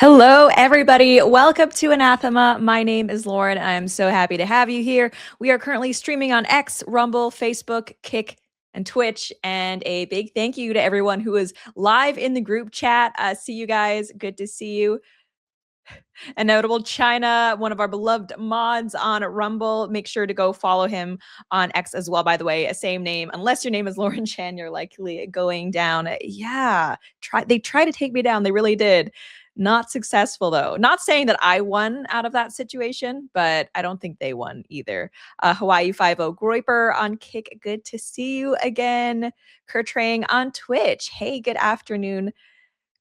Hello, everybody. Welcome to Anathema. My name is Lauren. I am so happy to have you here. We are currently streaming on X, Rumble, Facebook, Kick, and Twitch. And a big thank you to everyone who is live in the group chat. See you guys. Good to see you. A notable China, one of our beloved mods on Rumble. Make sure to go follow him on X as well, by the way. Same name. Unless your name is Lauren Chen, you're likely going down. Yeah, they tried to take me down. They really did. Not successful, though. Not saying that I won out of that situation, but I don't think they won either. Hawaii 50 Groiper on Kick. Good to see you again. Kurtrang on Twitch. Hey, good afternoon.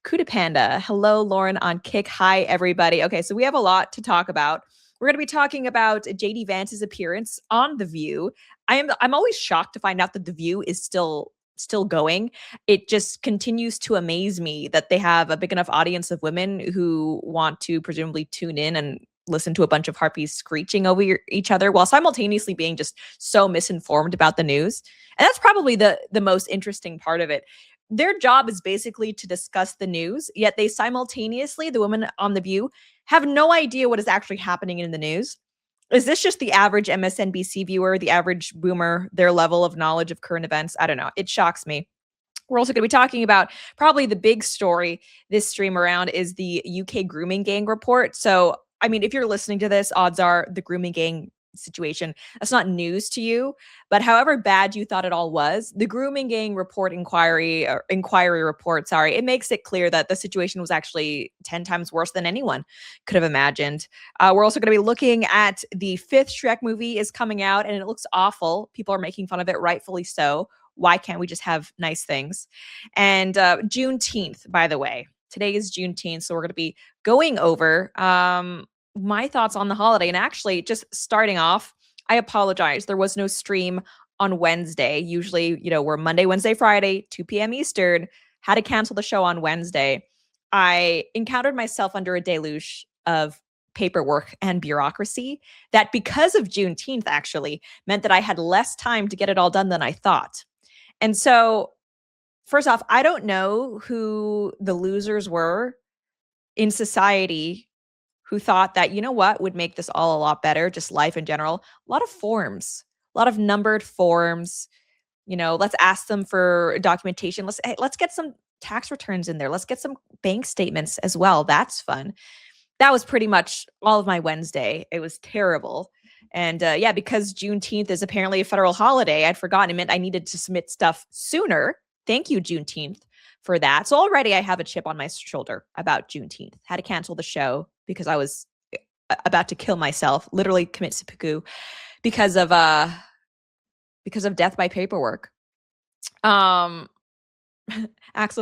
Kuda Panda. Hello, Lauren on Kick. Hi, everybody. Okay, so we have a lot to talk about. We're going to be talking about JD Vance's appearance on The View. I'm always shocked to find out that The View is still going. It just continues to amaze me that they have a big enough audience of women who want to presumably tune in and listen to a bunch of harpies screeching over each other while simultaneously being just so misinformed about the news. And that's probably the most interesting part of it. Their job is basically to discuss the news, yet they simultaneously, the women on The View, have no idea what is actually happening in the news. Is this just the average MSNBC viewer, the average boomer, their level of knowledge of current events? I don't know. It shocks me. We're also going to be talking about probably the big story this stream around is the UK Grooming Gang Report. So, I mean, if you're listening to this, odds are the Grooming Gang situation, that's not news to you. But however bad you thought it all was, the Grooming Gang Report inquiry report, sorry, it makes it clear that the situation was actually 10 times worse than anyone could have imagined. We're also going to be looking at the fifth Shrek movie is coming out and it looks awful. People are making fun of it, rightfully so. Why can't we just have nice things? And Juneteenth, by the way. Today is Juneteenth, so we're going to be going over my thoughts on the holiday. And actually, just starting off, I apologize. There was no stream on Wednesday. Usually, we're Monday, Wednesday, Friday, 2 p.m. Eastern. Had to cancel the show on Wednesday. I encountered myself under a deluge of paperwork and bureaucracy that, because of Juneteenth, actually meant that I had less time to get it all done than I thought. And so, first off, I don't know who the losers were in society who thought that, what would make this all a lot better, just life in general. A lot of forms, a lot of numbered forms. Let's ask them for documentation. Let's get some tax returns in there. Let's get some bank statements as well. That's fun. That was pretty much all of my Wednesday. It was terrible. And because Juneteenth is apparently a federal holiday, I'd forgotten. It meant I needed to submit stuff sooner. Thank you, Juneteenth, for that. So already I have a chip on my shoulder about Juneteenth. Had to cancel the show because I was about to kill myself, literally commit seppuku because of death by paperwork. Axel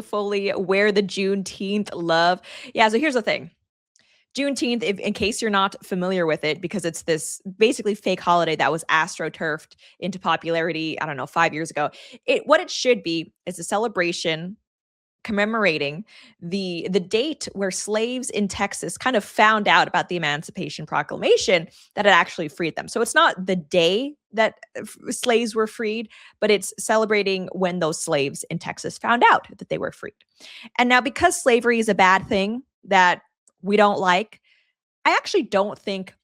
Foley, wear the Juneteenth love. Yeah, so here's the thing. Juneteenth, in case you're not familiar with it, because it's this basically fake holiday that was astroturfed into popularity, I don't know, 5 years ago. What it should be is a celebration commemorating the date where slaves in Texas kind of found out about the Emancipation Proclamation that it actually freed them. So it's not the day that slaves were freed, but it's celebrating when those slaves in Texas found out that they were freed. And now, because slavery is a bad thing that we don't like, I actually don't think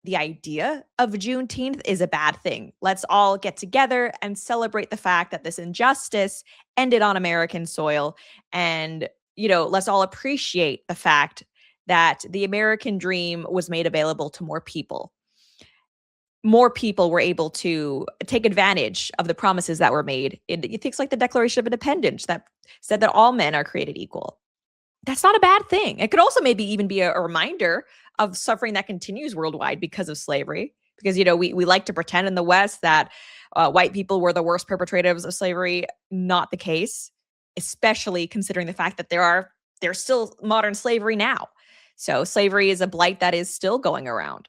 the idea of Juneteenth is a bad thing. Let's all get together and celebrate the fact that this injustice ended on American soil. And, let's all appreciate the fact that the American dream was made available to more people. More people were able to take advantage of the promises that were made in things like the Declaration of Independence that said that all men are created equal. That's not a bad thing. It could also maybe even be a reminder of suffering that continues worldwide because of slavery. Because, we like to pretend in the West that white people were the worst perpetrators of slavery. Not the case, especially considering the fact that there's still modern slavery now. So slavery is a blight that is still going around.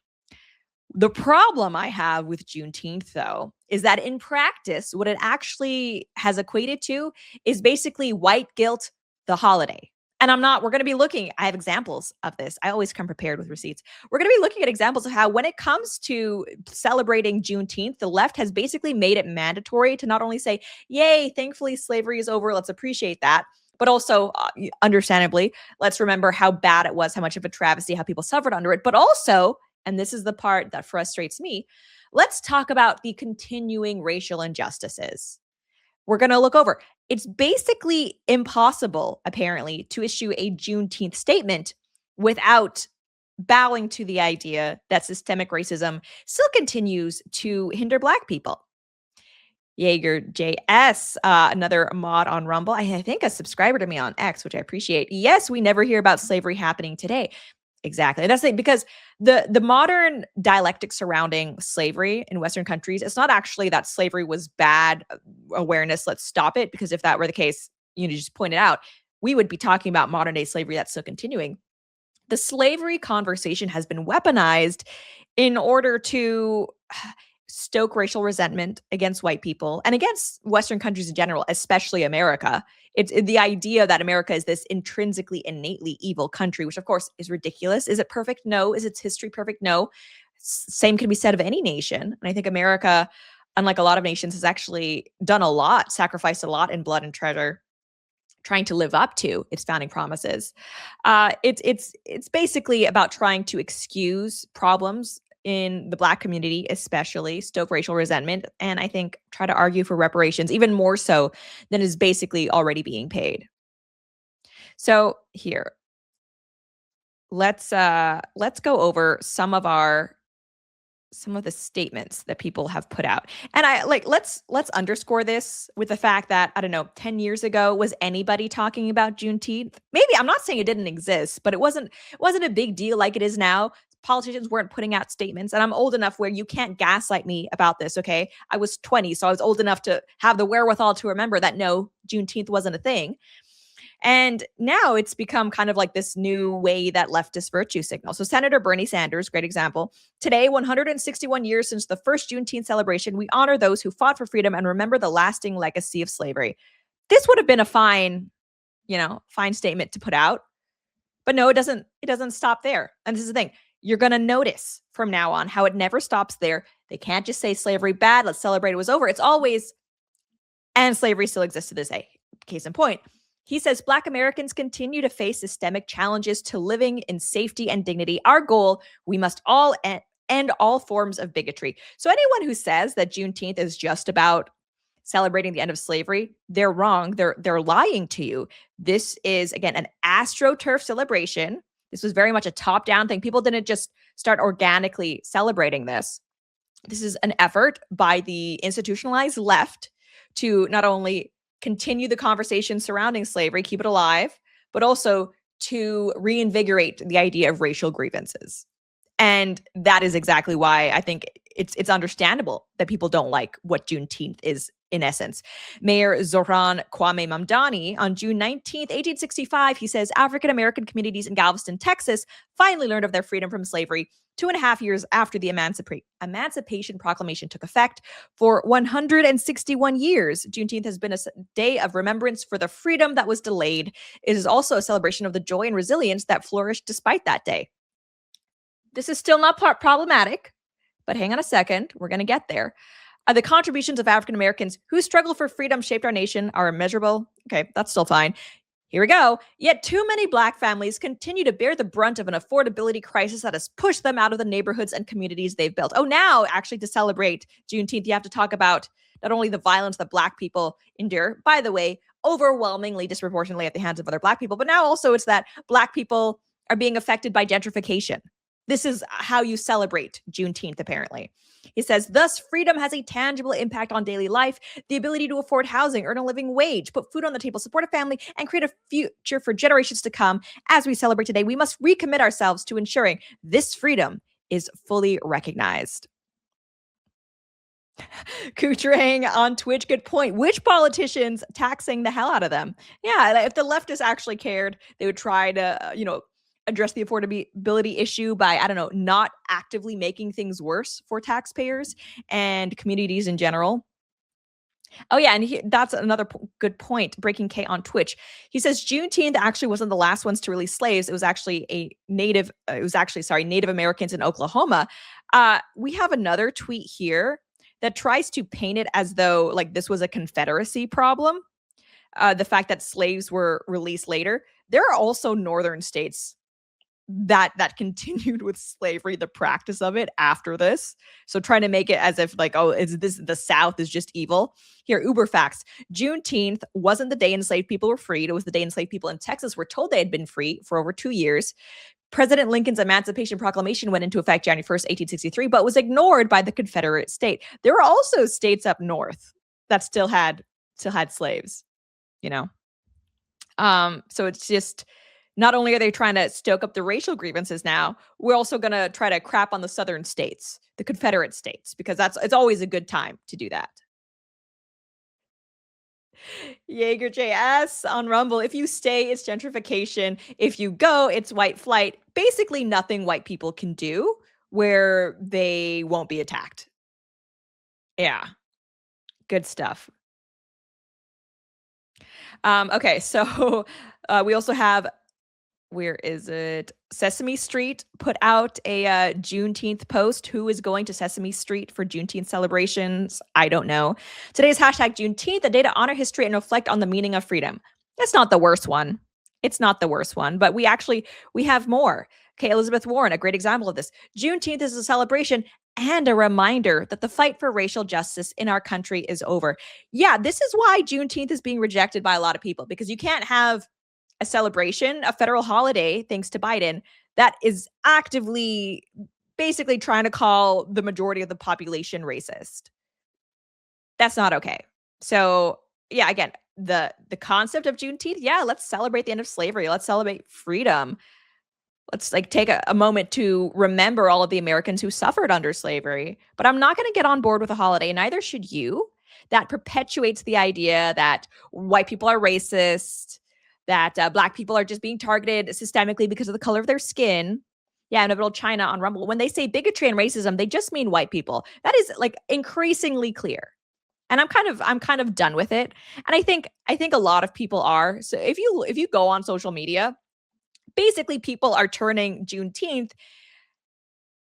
The problem I have with Juneteenth, though, is that in practice, what it actually has equated to is basically white guilt, the holiday. And we're going to be looking, I have examples of this. I always come prepared with receipts. We're going to be looking at examples of how, when it comes to celebrating Juneteenth, the left has basically made it mandatory to not only say, yay, thankfully slavery is over, let's appreciate that, But also, understandably, let's remember how bad it was, how much of a travesty, how people suffered under it. But also, and this is the part that frustrates me, let's talk about the continuing racial injustices. We're going to look over. It's basically impossible, apparently, to issue a Juneteenth statement without bowing to the idea that systemic racism still continues to hinder Black people. Jaeger JS, another mod on Rumble. I think a subscriber to me on X, which I appreciate. Yes, we never hear about slavery happening today. Exactly. That's it, because the modern dialectic surrounding slavery in Western countries, it's not actually that slavery was bad awareness, let's stop it, because if that were the case, you just point it out, we would be talking about modern day slavery that's still continuing. The slavery conversation has been weaponized in order to stoke racial resentment against white people and against Western countries in general, especially America. It's the idea that America is this intrinsically, innately evil country, which of course is ridiculous. Is it perfect? No. Is its history perfect? No. Same can be said of any nation. And I think America, unlike a lot of nations, has actually done a lot, sacrificed a lot in blood and treasure, trying to live up to its founding promises. It's basically about trying to excuse problems in the Black community, especially stoke racial resentment, and I think try to argue for reparations, even more so than is basically already being paid. So here, let's go over some of the statements that people have put out. And let's underscore this with the fact that, I don't know, 10 years ago, was anybody talking about Juneteenth? Maybe, I'm not saying it didn't exist, but it wasn't a big deal like it is now. Politicians weren't putting out statements, and I'm old enough where you can't gaslight me about this, okay? I was 20, so I was old enough to have the wherewithal to remember that no, Juneteenth wasn't a thing. And now it's become kind of like this new way that leftists virtue signal. So Senator Bernie Sanders, great example. Today, 161 years since the first Juneteenth celebration, we honor those who fought for freedom and remember the lasting legacy of slavery. This would have been a fine statement to put out. But no, it doesn't stop there. And this is the thing. You're going to notice from now on how it never stops there. They can't just say slavery bad, let's celebrate it was over. It's always, and slavery still exists to this day. Case in point. He says Black Americans continue to face systemic challenges to living in safety and dignity. Our goal, we must all end all forms of bigotry. So anyone who says that Juneteenth is just about celebrating the end of slavery, they're wrong. They're lying to you. This is, again, an astroturf celebration. This was very much a top-down thing. People didn't just start organically celebrating this. This is an effort by the institutionalized left to not only continue the conversation surrounding slavery, keep it alive, but also to reinvigorate the idea of racial grievances. And that is exactly why I think it's understandable that people don't like what Juneteenth is in essence. Mayor Zohran Kwame Mamdani on June 19th, 1865, he says African-American communities in Galveston, Texas finally learned of their freedom from slavery 2.5 years after the Emancipation Proclamation took effect. For 161 years, Juneteenth has been a day of remembrance for the freedom that was delayed. It is also a celebration of the joy and resilience that flourished despite that day. This is still not problematic, but hang on a second. We're going to get there. The contributions of African Americans who struggle for freedom shaped our nation are immeasurable. Okay, that's still fine. Here we go. Yet too many Black families continue to bear the brunt of an affordability crisis that has pushed them out of the neighborhoods and communities they've built. Oh, now actually to celebrate Juneteenth, you have to talk about not only the violence that Black people endure, by the way, overwhelmingly disproportionately at the hands of other Black people, but now also it's that Black people are being affected by gentrification. This is how you celebrate Juneteenth, apparently. He says, thus, freedom has a tangible impact on daily life, the ability to afford housing, earn a living wage, put food on the table, support a family, and create a future for generations to come. As we celebrate today, we must recommit ourselves to ensuring this freedom is fully recognized. Kutrang on Twitch, good point. Which politicians taxing the hell out of them? Yeah, if the leftists actually cared, they would try to, address the affordability issue by, I don't know, not actively making things worse for taxpayers and communities in general. Oh, yeah. And that's another good point. Breaking K on Twitch. He says Juneteenth actually wasn't the last ones to release slaves. It was actually Native Americans in Oklahoma. We have another tweet here that tries to paint it as though like this was a Confederacy problem. the fact that slaves were released later, there are also northern states that continued with slavery, the practice of it after this. So trying to make it as if like, oh, is this the South is just evil? Here, Uber facts. Juneteenth wasn't the day enslaved people were freed. It was the day enslaved people in Texas were told they had been free for over 2 years. President Lincoln's Emancipation Proclamation went into effect January 1st, 1863, but was ignored by the Confederate state. There were also states up north that still had slaves, you know. So it's just not only are they trying to stoke up the racial grievances now, we're also going to try to crap on the southern states, the Confederate states, because it's always a good time to do that. Jaeger JS on Rumble. If you stay, it's gentrification. If you go, it's white flight. Basically, nothing white people can do where they won't be attacked. Yeah. Good stuff. Okay, so we also have, where is it? Sesame Street put out a Juneteenth post. Who is going to Sesame Street for Juneteenth celebrations? I don't know. Today's hashtag Juneteenth, a day to honor history and reflect on the meaning of freedom. That's not the worst one. It's not the worst one, but we have more. Okay, Elizabeth Warren, a great example of this. Juneteenth is a celebration and a reminder that the fight for racial justice in our country is over. Yeah, this is why Juneteenth is being rejected by a lot of people, because you can't have a celebration, a federal holiday, thanks to Biden, that is actively basically trying to call the majority of the population racist. That's not okay. So yeah, again, the concept of Juneteenth, yeah, let's celebrate the end of slavery. Let's celebrate freedom. Let's like take a moment to remember all of the Americans who suffered under slavery. But I'm not going to get on board with a holiday, neither should you, that perpetuates the idea that white people are racist, that Black people are just being targeted systemically because of the color of their skin. Yeah, Inevitable China on Rumble. When they say bigotry and racism, they just mean white people. That is like increasingly clear. And I'm kind of done with it. And I think a lot of people are. So if you go on social media, basically people are turning Juneteenth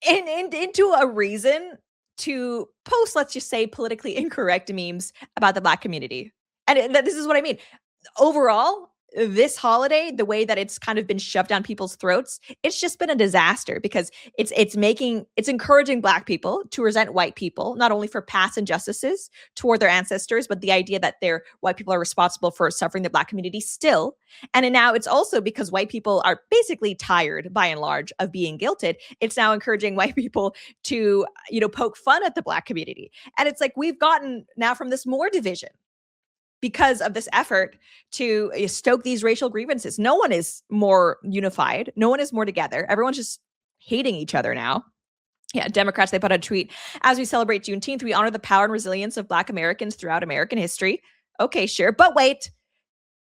into a reason to post, let's just say, politically incorrect memes about the Black community. And this is what I mean. Overall, this holiday, the way that it's kind of been shoved down people's throats, it's just been a disaster, because it's encouraging Black people to resent white people, not only for past injustices toward their ancestors, but the idea that white people are responsible for suffering the Black community still. And now it's also because white people are basically tired, by and large, of being guilted. It's now encouraging white people to, poke fun at the Black community. And it's like we've gotten now from this more division because of this effort to stoke these racial grievances. No one is more unified. No one is more together. Everyone's just hating each other now. Yeah, Democrats, they put out a tweet. As we celebrate Juneteenth, we honor the power and resilience of Black Americans throughout American history. Okay, sure. But wait.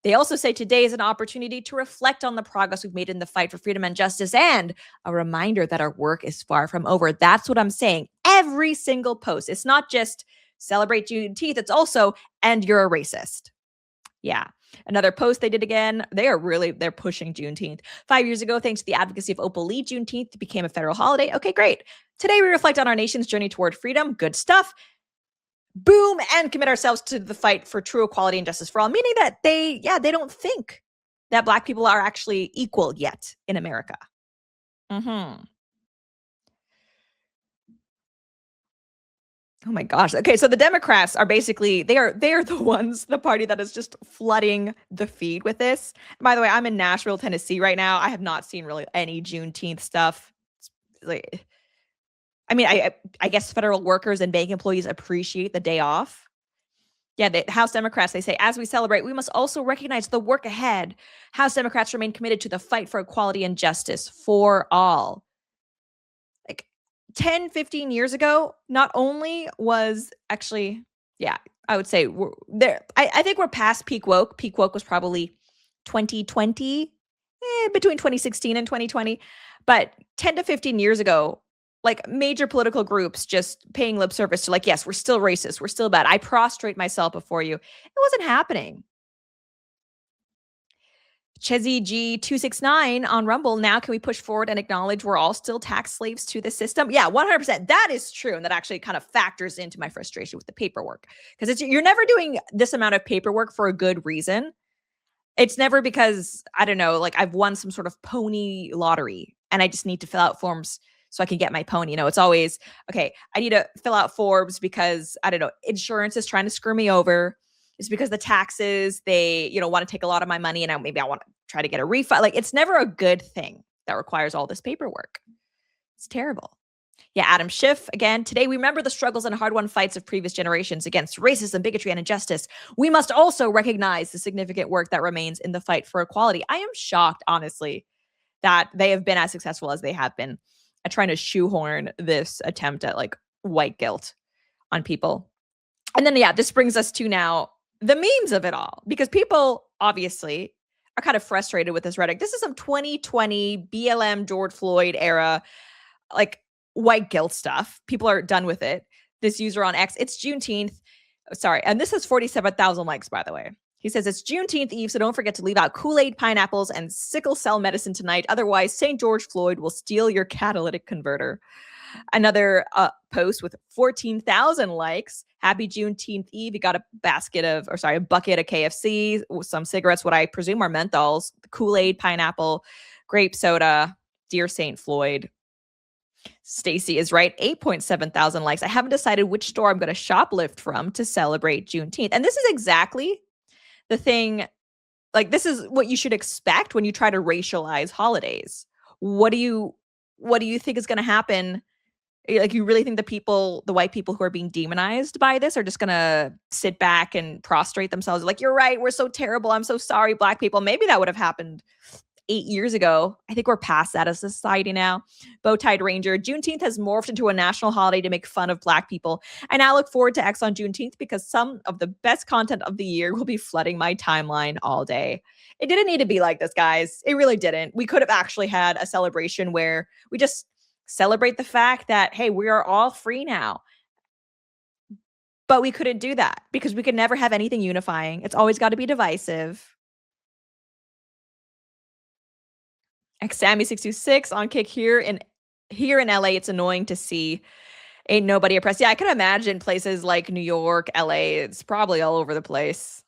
They also say today is an opportunity to reflect on the progress we've made in the fight for freedom and justice, and a reminder that our work is far from over. That's what I'm saying. Every single post. It's not just celebrate Juneteenth. It's also, and you're a racist. Yeah. Another post they did again. They're pushing Juneteenth. 5 years ago, thanks to the advocacy of Opal Lee, Juneteenth became a federal holiday. Okay, great. Today we reflect on our nation's journey toward freedom. Good stuff. Boom, and commit ourselves to the fight for true equality and justice for all, meaning that they don't think that Black people are actually equal yet in America. Mm-hmm. Oh my gosh. Okay, so the Democrats are basically they're the party that is just flooding the feed with this. By the way, I'm in Nashville, Tennessee right now. I have not seen really any Juneteenth stuff. I guess federal workers and bank employees appreciate the day off. Yeah, the House Democrats, they say, as we celebrate, we must also recognize the work ahead. House Democrats remain committed to the fight for equality and justice for all. 10, 15 years ago, not only was actually, yeah, I would say we're there. I think we're past peak woke. Peak woke was probably 2020, between 2016 and 2020. But 10 to 15 years ago, like major political groups just paying lip service to yes, we're still racist. We're still bad. I prostrate myself before you. It wasn't happening. Chezzy G269 on Rumble. Now, can we push forward and acknowledge we're all still tax slaves to the system? Yeah, 100%. That is true. And that actually kind of factors into my frustration with the paperwork, because you're never doing this amount of paperwork for a good reason. It's never because, I don't know, like I've won some sort of pony lottery and I just need to fill out forms so I can get my pony. It's always, okay, I need to fill out forms because, I don't know, insurance is trying to screw me over. It's because the taxes, they, want to take a lot of my money and maybe I want to try to get a refund. Like, it's never a good thing that requires all this paperwork. It's terrible. Yeah, Adam Schiff, again, today we remember the struggles and hard-won fights of previous generations against racism, bigotry, and injustice. We must also recognize the significant work that remains in the fight for equality. I am shocked, honestly, that they have been as successful as they have been at trying to shoehorn this attempt at like white guilt on people. And then, yeah, this brings us to now the memes of it all, because people obviously are kind of frustrated with this rhetoric. This is some 2020 BLM George Floyd era, like, white guilt stuff. People are done with it. This user on X, it's Juneteenth. Sorry. And this has 47,000 likes, by the way. He says, it's Juneteenth Eve, so don't forget to leave out Kool-Aid, pineapples, and sickle cell medicine tonight. Otherwise, St. George Floyd will steal your catalytic converter. Another post with 14,000 likes. Happy Juneteenth Eve. You got a bucket of KFC, some cigarettes, what I presume are menthols, Kool-Aid, pineapple, grape soda. Dear St. Floyd. Stacy is right. 8.7 thousand likes. I haven't decided which store I'm going to shoplift from to celebrate Juneteenth. And this is exactly the thing. Like, this is what you should expect when you try to racialize holidays. What do you think is going to happen? Like, you really think the white people who are being demonized by this are just going to sit back and prostrate themselves? Like, you're right. We're so terrible. I'm so sorry, Black people. Maybe that would have happened 8 years ago. I think we're past that as a society now. Bowtied Ranger, Juneteenth has morphed into a national holiday to make fun of Black people. I now look forward to X on Juneteenth because some of the best content of the year will be flooding my timeline all day. It didn't need to be like this, guys. It really didn't. We could have actually had a celebration where we just celebrate the fact that, hey, we are all free now. But we couldn't do that because we could never have anything unifying. It's always got to be divisive. Sammy626 on Kick here in LA. It's annoying to see ain't nobody oppressed. Yeah, I can imagine places like New York, LA. It's probably all over the place.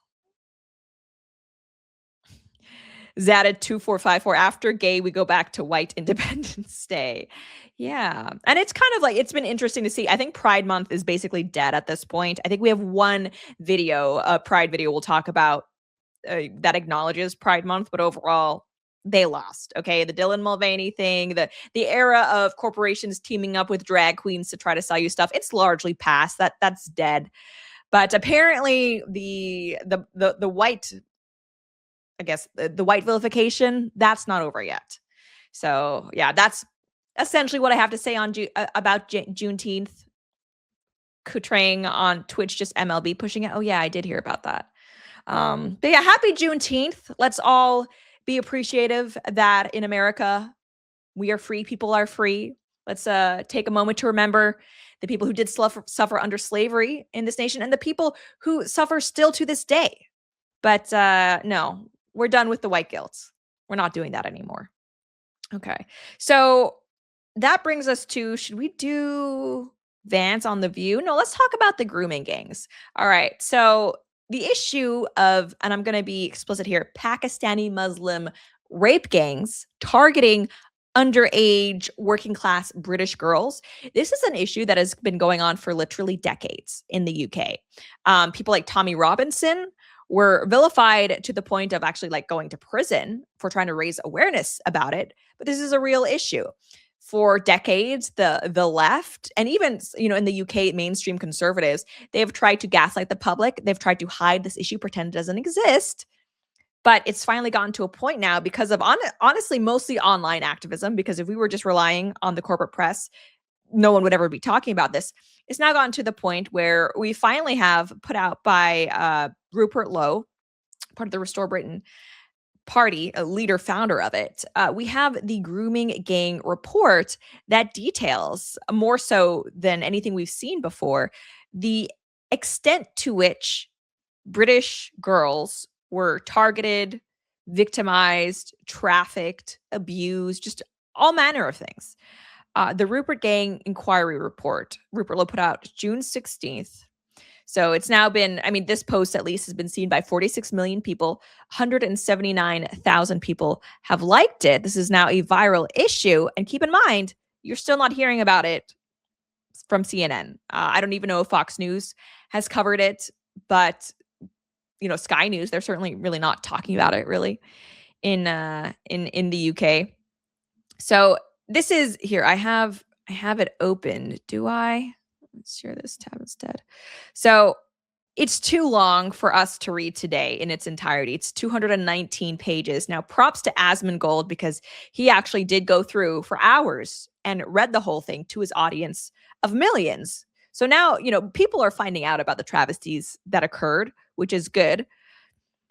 Zada2454, after gay, we go back to white Independence Day. Yeah. And it's kind of like, it's been interesting to see. I think Pride Month is basically dead at this point. I think we have one video, a Pride video we'll talk about that acknowledges Pride Month, but overall, they lost. Okay. The Dylan Mulvaney thing, the era of corporations teaming up with drag queens to try to sell you stuff, it's largely past. That's dead. But apparently the white, I guess the white vilification, that's not over yet. So yeah, that's essentially what I have to say on about Juneteenth. Kutrang on Twitch, just MLB pushing it. Oh yeah, I did hear about that. But yeah, happy Juneteenth. Let's all be appreciative that in America, we are free. People are free. Let's take a moment to remember the people who did suffer under slavery in this nation and the people who suffer still to this day. But no, we're done with the white guilt. We're not doing that anymore. Okay. So that brings us to, should we do Vance on The View? No, let's talk about the grooming gangs. All right. So the issue of, and I'm going to be explicit here, Pakistani Muslim rape gangs targeting underage working class British girls. This is an issue that has been going on for literally decades in the UK. People like Tommy Robinson were vilified to the point of actually like going to prison for trying to raise awareness about it. But this is a real issue. For decades, the left and even, in the UK, mainstream conservatives, they have tried to gaslight the public. They've tried to hide this issue, pretend it doesn't exist. But it's finally gotten to a point now because of, honestly, mostly online activism, because if we were just relying on the corporate press, no one would ever be talking about this. It's now gotten to the point where we finally have put out by Rupert Lowe, part of the Restore Britain party, a leader, founder of it. We have the Grooming Gang Report that details, more so than anything we've seen before, the extent to which British girls were targeted, victimized, trafficked, abused, just all manner of things. The Rupert Gang Inquiry Report, Rupert Lowe put out June 16th. So it's now been, I mean, this post at least has been seen by 46 million people. 179,000 people have liked it. This is now a viral issue. And keep in mind, you're still not hearing about it from CNN. I don't even know if Fox News has covered it, but Sky News, they're certainly really not talking about it really in the UK. So this is here. I have it open. Do I? Let's share this tab instead. So it's too long for us to read today in its entirety. It's 219 pages. Now, props to Asmongold because he actually did go through for hours and read the whole thing to his audience of millions. So now, people are finding out about the travesties that occurred, which is good.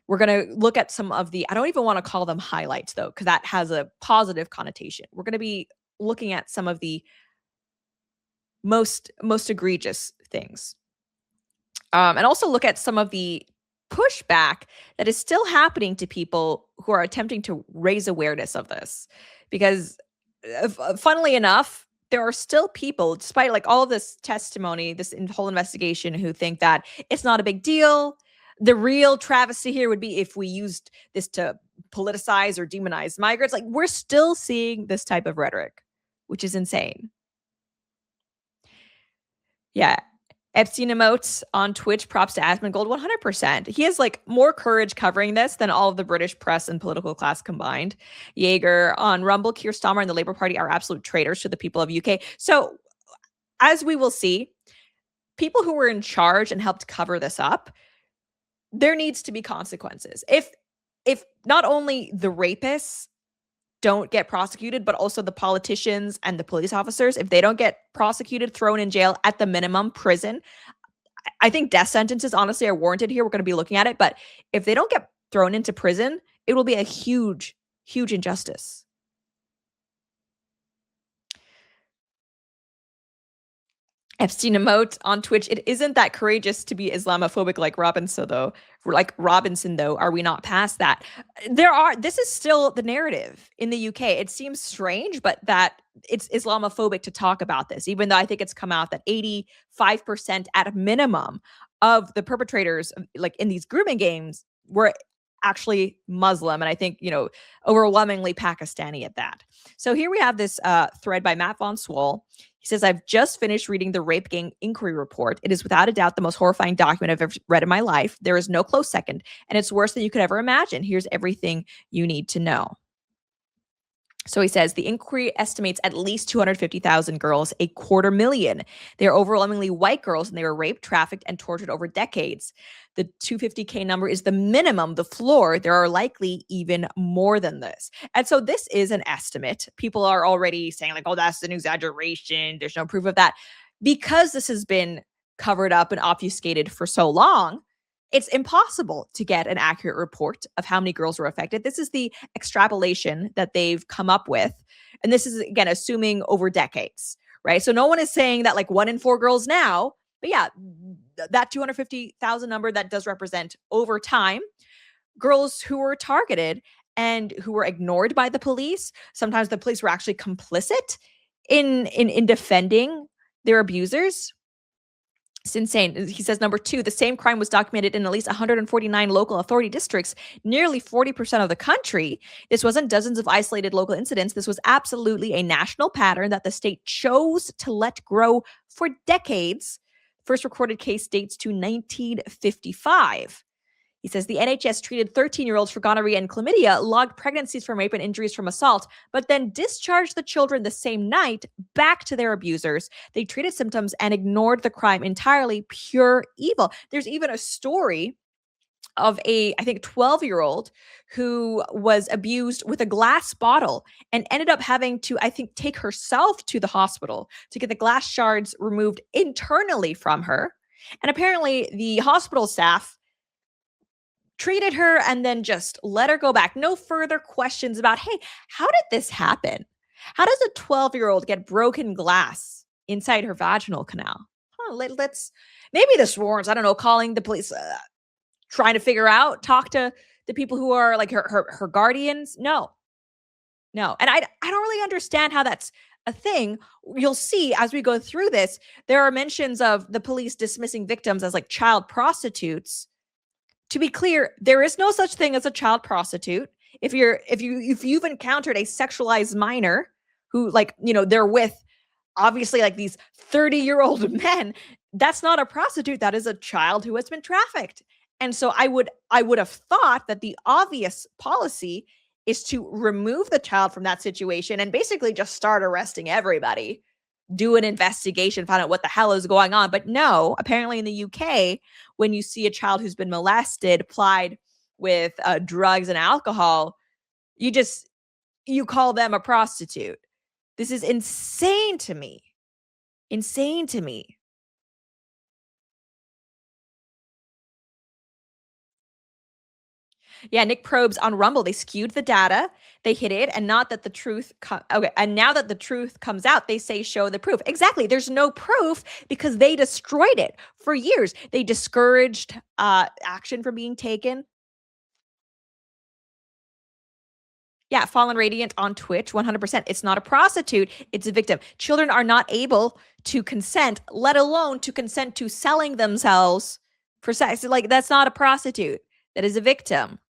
We're going to look at some of the, I don't even want to call them highlights though, because that has a positive connotation. We're going to be looking at some of the most egregious things. And also look at some of the pushback that is still happening to people who are attempting to raise awareness of this. Because funnily enough, there are still people, despite like all of this testimony, this whole investigation, who think that it's not a big deal. The real travesty here would be if we used this to politicize or demonize migrants. Like, we're still seeing this type of rhetoric, which is insane. Yeah. Epstein emotes on Twitch, props to Asmongold, 100%. He has like more courage covering this than all of the British press and political class combined. Jaeger on Rumble, Keir Starmer and the Labour Party are absolute traitors to the people of UK. So as we will see, people who were in charge and helped cover this up, there needs to be consequences. If not only the rapists don't get prosecuted, but also the politicians and the police officers, if they don't get prosecuted, thrown in jail, at the minimum prison, I think death sentences honestly are warranted here. We're going to be looking at it, but if they don't get thrown into prison, it will be a huge injustice. Epstein emote on Twitch. It isn't that courageous to be Islamophobic like Robinson, though. Are we not past that? This is still the narrative in the UK. It seems strange, but that it's Islamophobic to talk about this, even though I think it's come out that 85% at a minimum of the perpetrators, like in these grooming games, were actually Muslim, and I think, overwhelmingly Pakistani at that. So here we have this thread by Matt Von Swole. He says, I've just finished reading the Rape Gang Inquiry Report. It is without a doubt the most horrifying document I've ever read in my life. There is no close second, and it's worse than you could ever imagine. Here's everything you need to know. So he says the inquiry estimates at least 250,000 girls, 250,000. They are overwhelmingly white girls, and they were raped, trafficked, and tortured over decades. The 250K number is the minimum, the floor. There are likely even more than this. And so this is an estimate. People are already saying like, oh, that's an exaggeration. There's no proof of that. Because this has been covered up and obfuscated for so long, it's impossible to get an accurate report of how many girls were affected. This is the extrapolation that they've come up with. And this is, again, assuming over decades, right? So no one is saying that like 1 in 4 girls now, but yeah, that 250,000 number, that does represent over time girls who were targeted and who were ignored by the police. Sometimes the police were actually complicit in defending their abusers. It's insane. He says, number 2, the same crime was documented in at least 149 local authority districts, nearly 40% of the country. This wasn't dozens of isolated local incidents. This was absolutely a national pattern that the state chose to let grow for decades. First recorded case dates to 1955. He says the NHS treated 13-year-olds for gonorrhea and chlamydia, logged pregnancies from rape and injuries from assault, but then discharged the children the same night back to their abusers. They treated symptoms and ignored the crime entirely. Pure evil. There's even a story of I think 12-year-old who was abused with a glass bottle and ended up having to, I think, take herself to the hospital to get the glass shards removed internally from her. And apparently the hospital staff treated her and then just let her go back. No further questions about, hey, how did this happen? How does a 12-year-old get broken glass inside her vaginal canal? Let's maybe this warrants, I don't know, calling the police, trying to figure out, talk to the people who are like her guardians. No, no. And I don't really understand how that's a thing. You'll see as we go through this, there are mentions of the police dismissing victims as like child prostitutes. To be clear, there is no such thing as a child prostitute. If you've encountered a sexualized minor who, like, they're with obviously like these 30-year-old men, that's not a prostitute. That is a child who has been trafficked. And so I would have thought that the obvious policy is to remove the child from that situation and basically just start arresting everybody, do an investigation, find out what the hell is going on. But no, apparently in the UK, when you see a child who's been molested, plied with drugs and alcohol, you call them a prostitute. This is insane to me. Insane to me. Yeah, Nick probes on Rumble. They skewed the data, they hid it, and not that the truth. Okay, and now that the truth comes out, they say show the proof. Exactly. There's no proof because they destroyed it for years. They discouraged action from being taken. Yeah, Fallen Radiant on Twitch, 100%. It's not a prostitute, it's a victim. Children are not able to consent, let alone to consent to selling themselves for sex. Like, that's not a prostitute. That is a victim.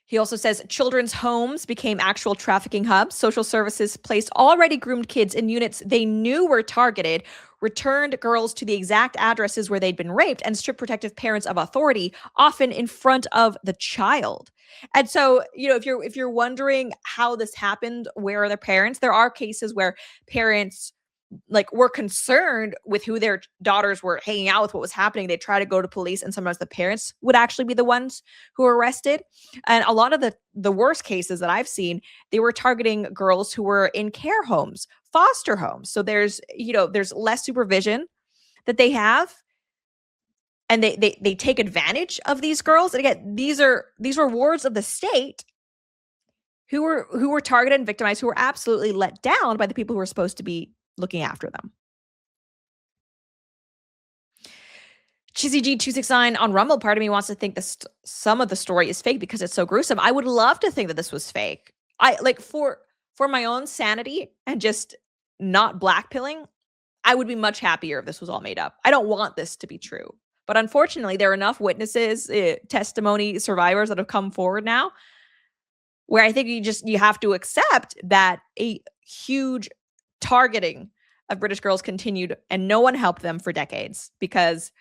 He also says children's homes became actual trafficking hubs. Social services placed already groomed kids in units they knew were targeted, returned girls to the exact addresses where they'd been raped, and stripped protective parents of authority, often in front of the child. And so, if you're wondering how this happened, where are the parents? There are cases where parents like were concerned with who their daughters were hanging out with, what was happening. They try to go to police, and sometimes the parents would actually be the ones who were arrested. And a lot of the worst cases that I've seen, they were targeting girls who were in care homes, foster homes. So there's less supervision that they have, and they take advantage of these girls. And again, these were wards of the state who were targeted and victimized, who were absolutely let down by the people who were supposed to be looking after them. CZG269 on Rumble, part of me wants to think some of the story is fake because it's so gruesome. I would love to think that this was fake. I like for my own sanity and just not blackpilling, I would be much happier if this was all made up. I don't want this to be true. But unfortunately, there are enough witnesses, testimony, survivors that have come forward now where I think you have to accept that a huge targeting of British girls continued, and no one helped them for decades because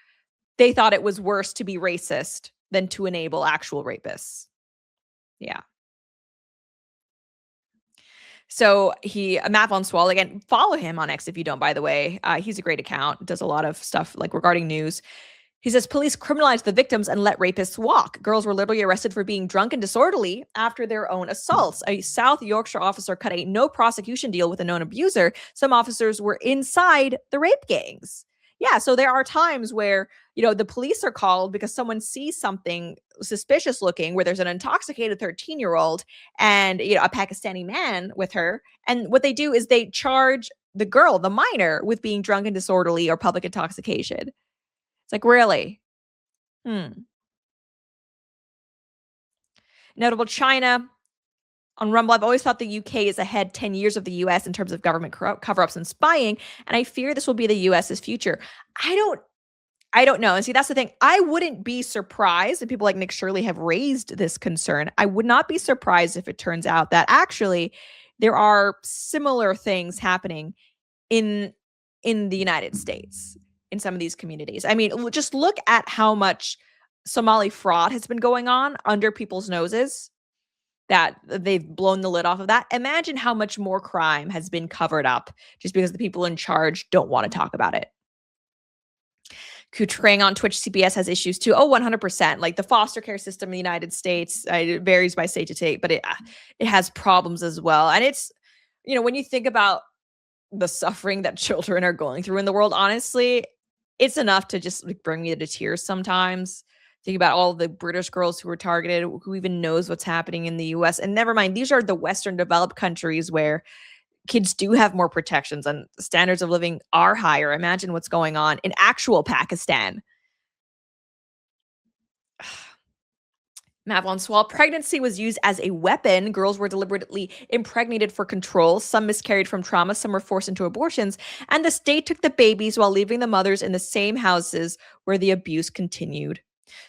they thought it was worse to be racist than to enable actual rapists. Yeah. So Matt Von Swall, again, follow him on X if you don't, by the way. He's a great account, does a lot of stuff like regarding news. He says police criminalized the victims and let rapists walk. Girls were literally arrested for being drunk and disorderly after their own assaults. A South Yorkshire officer cut a no prosecution deal with a known abuser. Some officers were inside the rape gangs. Yeah, so there are times where, the police are called because someone sees something suspicious looking, where there's an intoxicated 13-year-old and, a Pakistani man with her. And what they do is they charge the girl, the minor, with being drunk and disorderly or public intoxication. It's like, really? Notable China on Rumble. I've always thought the UK is ahead 10 years of the US in terms of government cover-ups and spying, and I fear this will be the US's future. I don't know. And see, that's the thing. I wouldn't be surprised if people like Nick Shirley have raised this concern. I would not be surprised if it turns out that actually there are similar things happening in the United States in some of these communities. I mean, just look at how much Somali fraud has been going on under people's noses, that they've blown the lid off of that. Imagine how much more crime has been covered up just because the people in charge don't want to talk about it. Kutrang on Twitch, CBS has issues too. Oh, 100%. Like the foster care system in the United States, it varies by state to state, but it has problems as well. And it's, when you think about the suffering that children are going through in the world, honestly, it's enough to just bring me to tears sometimes. Think about all the British girls who were targeted, who even knows what's happening in the US. And never mind, these are the Western developed countries where kids do have more protections and standards of living are higher. Imagine what's going on in actual Pakistan. Madeline, while pregnancy was used as a weapon, girls were deliberately impregnated for control. Some miscarried from trauma, some were forced into abortions, and the state took the babies while leaving the mothers in the same houses where the abuse continued.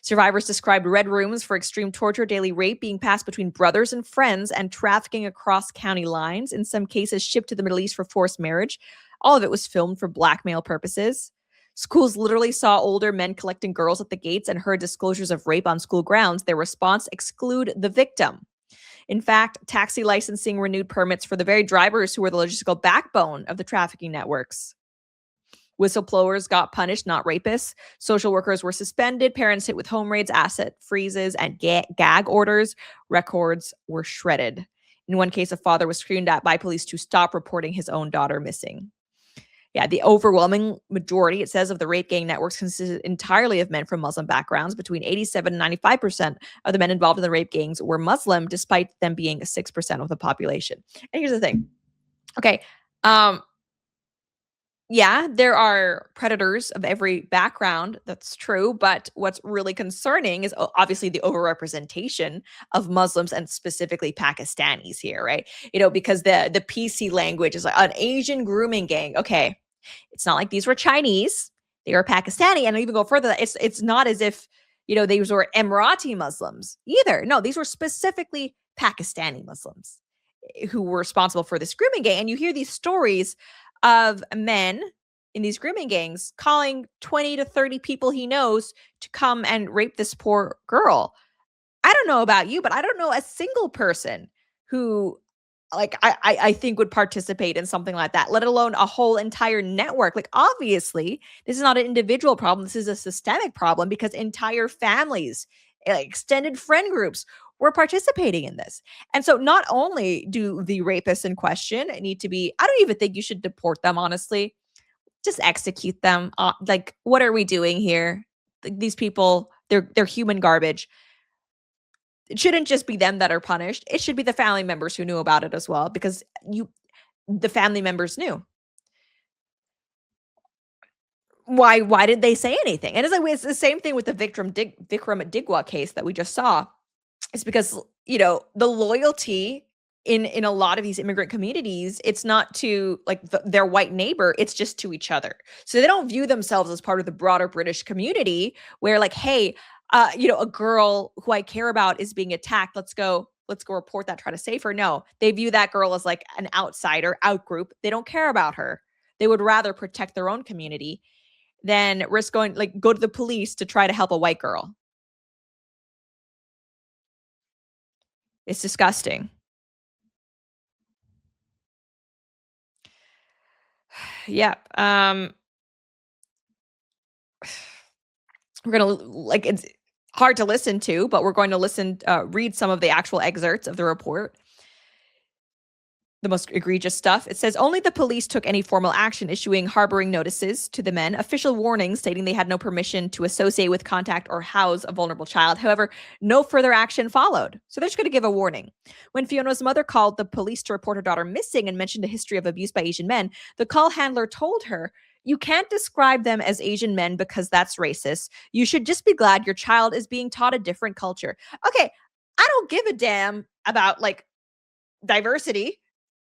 Survivors described red rooms for extreme torture, daily rape being passed between brothers and friends, and trafficking across county lines, in some cases shipped to the Middle East for forced marriage. All of it was filmed for blackmail purposes. Schools literally saw older men collecting girls at the gates and heard disclosures of rape on school grounds. Their response: exclude the victim. In fact, taxi licensing renewed permits for the very drivers who were the logistical backbone of the trafficking networks. Whistleblowers got punished, not rapists. Social workers were suspended. Parents hit with home raids, asset freezes, and gag orders. Records were shredded. In one case, a father was screamed at by police to stop reporting his own daughter missing. Yeah, the overwhelming majority, it says, of the rape gang networks consisted entirely of men from Muslim backgrounds. Between 87 and 95% of the men involved in the rape gangs were Muslim, despite them being 6% of the population. And here's the thing. Okay. Yeah, there are predators of every background. That's true. But what's really concerning is obviously the overrepresentation of Muslims and specifically Pakistanis here, right? Because the PC language is like an Asian grooming gang. Okay. It's not like these were Chinese. They were Pakistani. And I'll even go further. It's not as if, these were Emirati Muslims either. No, these were specifically Pakistani Muslims who were responsible for this grooming gang. And you hear these stories of men in these grooming gangs calling 20 to 30 people he knows to come and rape this poor girl. I don't know about you, but I don't know a single person who I think would participate in something like that, let alone a whole entire network. Like, obviously, this is not an individual problem. This is a systemic problem because entire families, extended friend groups were participating in this. And so not only do the rapists in question need to be, I don't even think you should deport them, honestly. Just execute them. What are we doing here? These people, they're human garbage. It shouldn't just be them that are punished. It should be the family members who knew about it as well, because the family members knew. Why did they say anything? And it's the same thing with the Vikram Digwa case that we just saw. It's because, the loyalty in a lot of these immigrant communities, it's not to their white neighbor, it's just to each other. So they don't view themselves as part of the broader British community where hey, a girl who I care about is being attacked. Let's go report that, try to save her. No, they view that girl as an outsider, outgroup. They don't care about her. They would rather protect their own community than risk go to the police to try to help a white girl. It's disgusting. Yeah. We're going to it's hard to listen to, but we're going to read some of the actual excerpts of the report. The most egregious stuff. It says only the police took any formal action, issuing harboring notices to the men, official warnings stating they had no permission to associate with, contact, or house a vulnerable child. However, no further action followed. So they're just going to give a warning. When Fiona's mother called the police to report her daughter missing and mentioned a history of abuse by Asian men, the call handler told her, "You can't describe them as Asian men because that's racist. You should just be glad your child is being taught a different culture." Okay, I don't give a damn about diversity.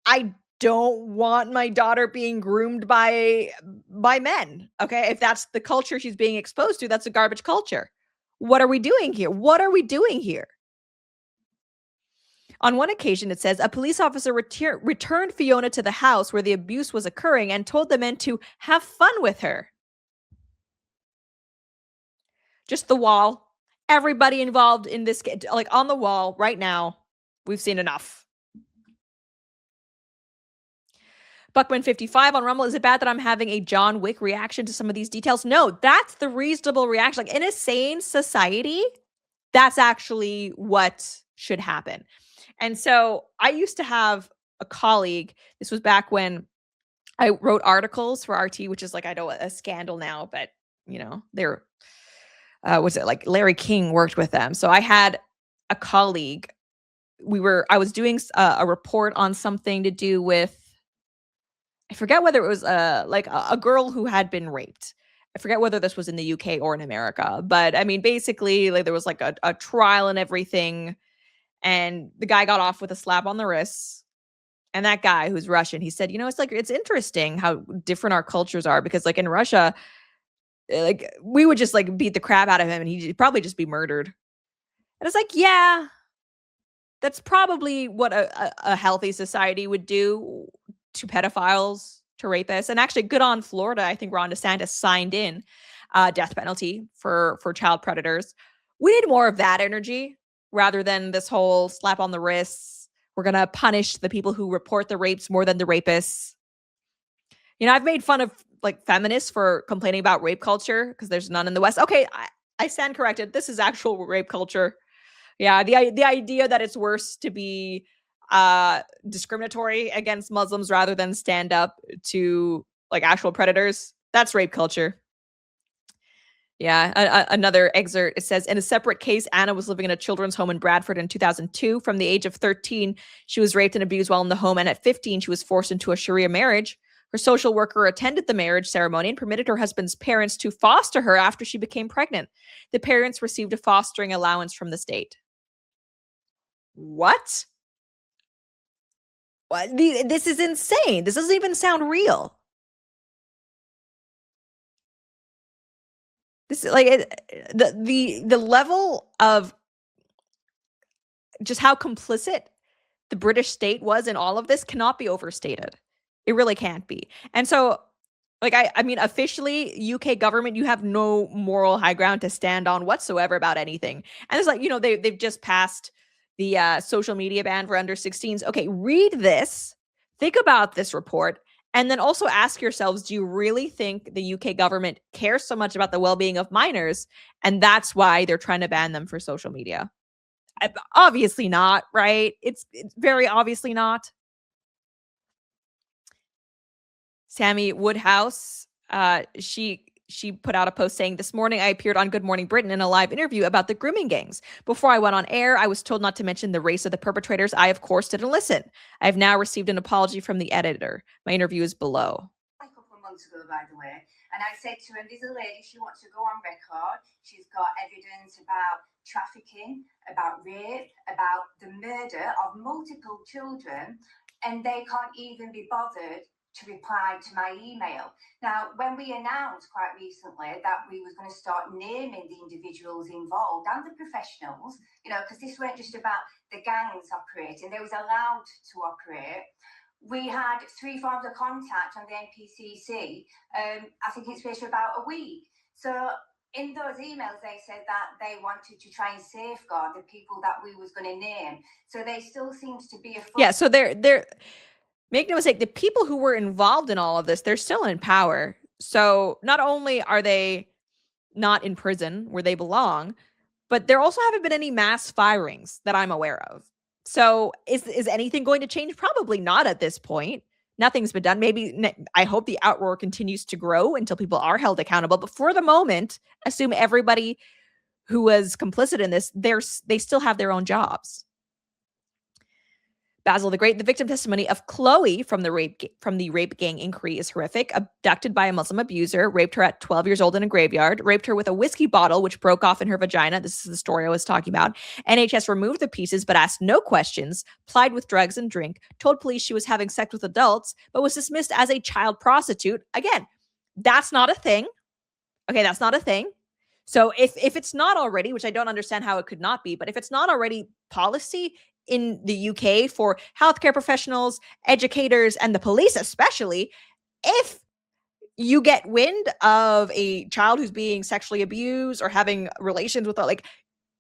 I don't want my daughter being groomed by men. Okay. If that's the culture she's being exposed to, that's a garbage culture. What are we doing here? What are we doing here? On one occasion, it says a police officer returned Fiona to the house where the abuse was occurring and told the men to have fun with her. Just the wall. Everybody involved in this, on the wall right now. We've seen enough. Buckman55 on Rumble, is it bad that I'm having a John Wick reaction to some of these details? No, that's the reasonable reaction. In a sane society, that's actually what should happen. And so I used to have a colleague, this was back when I wrote articles for RT, which is I know a scandal now, but they're, Larry King worked with them. So I had a colleague, I was doing a report on something to do with, I forget whether it was a girl who had been raped. I forget whether this was in the UK or in America, but I mean, basically, like there was like a trial and everything, and the guy got off with a slap on the wrist. And that guy who's Russian, he said, it's like it's interesting how different our cultures are because like in Russia, like we would just like beat the crap out of him and he'd probably just be murdered. And it's like, yeah, that's probably what a healthy society would do to pedophiles, to rapists. And actually, good on Florida. I think Ron DeSantis signed in death penalty for child predators. We need more of that energy rather than this whole slap on the wrists. We're going to punish the people who report the rapes more than the rapists. I've made fun of like feminists for complaining about rape culture because there's none in the West. Okay, I stand corrected. This is actual rape culture. Yeah, the idea that it's worse to be discriminatory against Muslims rather than stand up to like actual predators, that's rape culture. Yeah, another excerpt, it says, in a separate case, Anna was living in a children's home in Bradford in 2002. From the age of 13, she was raped and abused while in the home, and at 15, she was forced into a Sharia marriage. Her social worker attended the marriage ceremony and permitted her husband's parents to foster her after she became pregnant. The parents received a fostering allowance from the state. What? This is insane. This doesn't even sound real. This is like the level of just how complicit the British state was in all of this cannot be overstated. It really can't be. And so, like, I mean, officially, UK government, you have no moral high ground to stand on whatsoever about anything. And it's like, they've just passed the social media ban for under 16s. Okay, read this, think about this report, and then also ask yourselves, do you really think the UK government cares so much about the well-being of minors? And that's why they're trying to ban them for social media. Obviously not, right? It's very obviously not. Sammy Woodhouse, she put out a post saying, this morning I appeared on Good Morning Britain in a live interview about the grooming gangs. Before I went on air, I was told not to mention the race of the perpetrators. I, of course, didn't listen. I have now received an apology from the editor. My interview is below. A couple of months ago, by the way, and I said to him, there's a lady, she wants to go on record. She's got evidence about trafficking, about rape, about the murder of multiple children, and they can't even be bothered to reply to my email. Now, when we announced quite recently that we was going to start naming the individuals involved and the professionals, because this weren't just about the gangs operating, they was allowed to operate. We had 3 forms of contact on the NPCC. I think it's been for about a week. So in those emails, they said that they wanted to try and safeguard the people that we was going to name. So there still seems to be a... Yeah, so they're make no mistake, the people who were involved in all of this, they're still in power. So not only are they not in prison where they belong, but there also haven't been any mass firings that I'm aware of. So is anything going to change? Probably not at this point. Nothing's been done. Maybe I hope the outroar continues to grow until people are held accountable. But for the moment, assume everybody who was complicit in this, they still have their own jobs. Basil the Great, the victim testimony of Chloe from the rape gang inquiry is horrific. Abducted by a Muslim abuser, raped her at 12 years old in a graveyard, raped her with a whiskey bottle which broke off in her vagina. This is the story I was talking about. NHS removed the pieces but asked no questions, plied with drugs and drink, told police she was having sex with adults, but was dismissed as a child prostitute. Again, that's not a thing. Okay, that's not a thing. So if it's not already, which I don't understand how it could not be, but if it's not already policy in the UK for healthcare professionals, educators, and the police especially, if you get wind of a child who's being sexually abused or having relations with,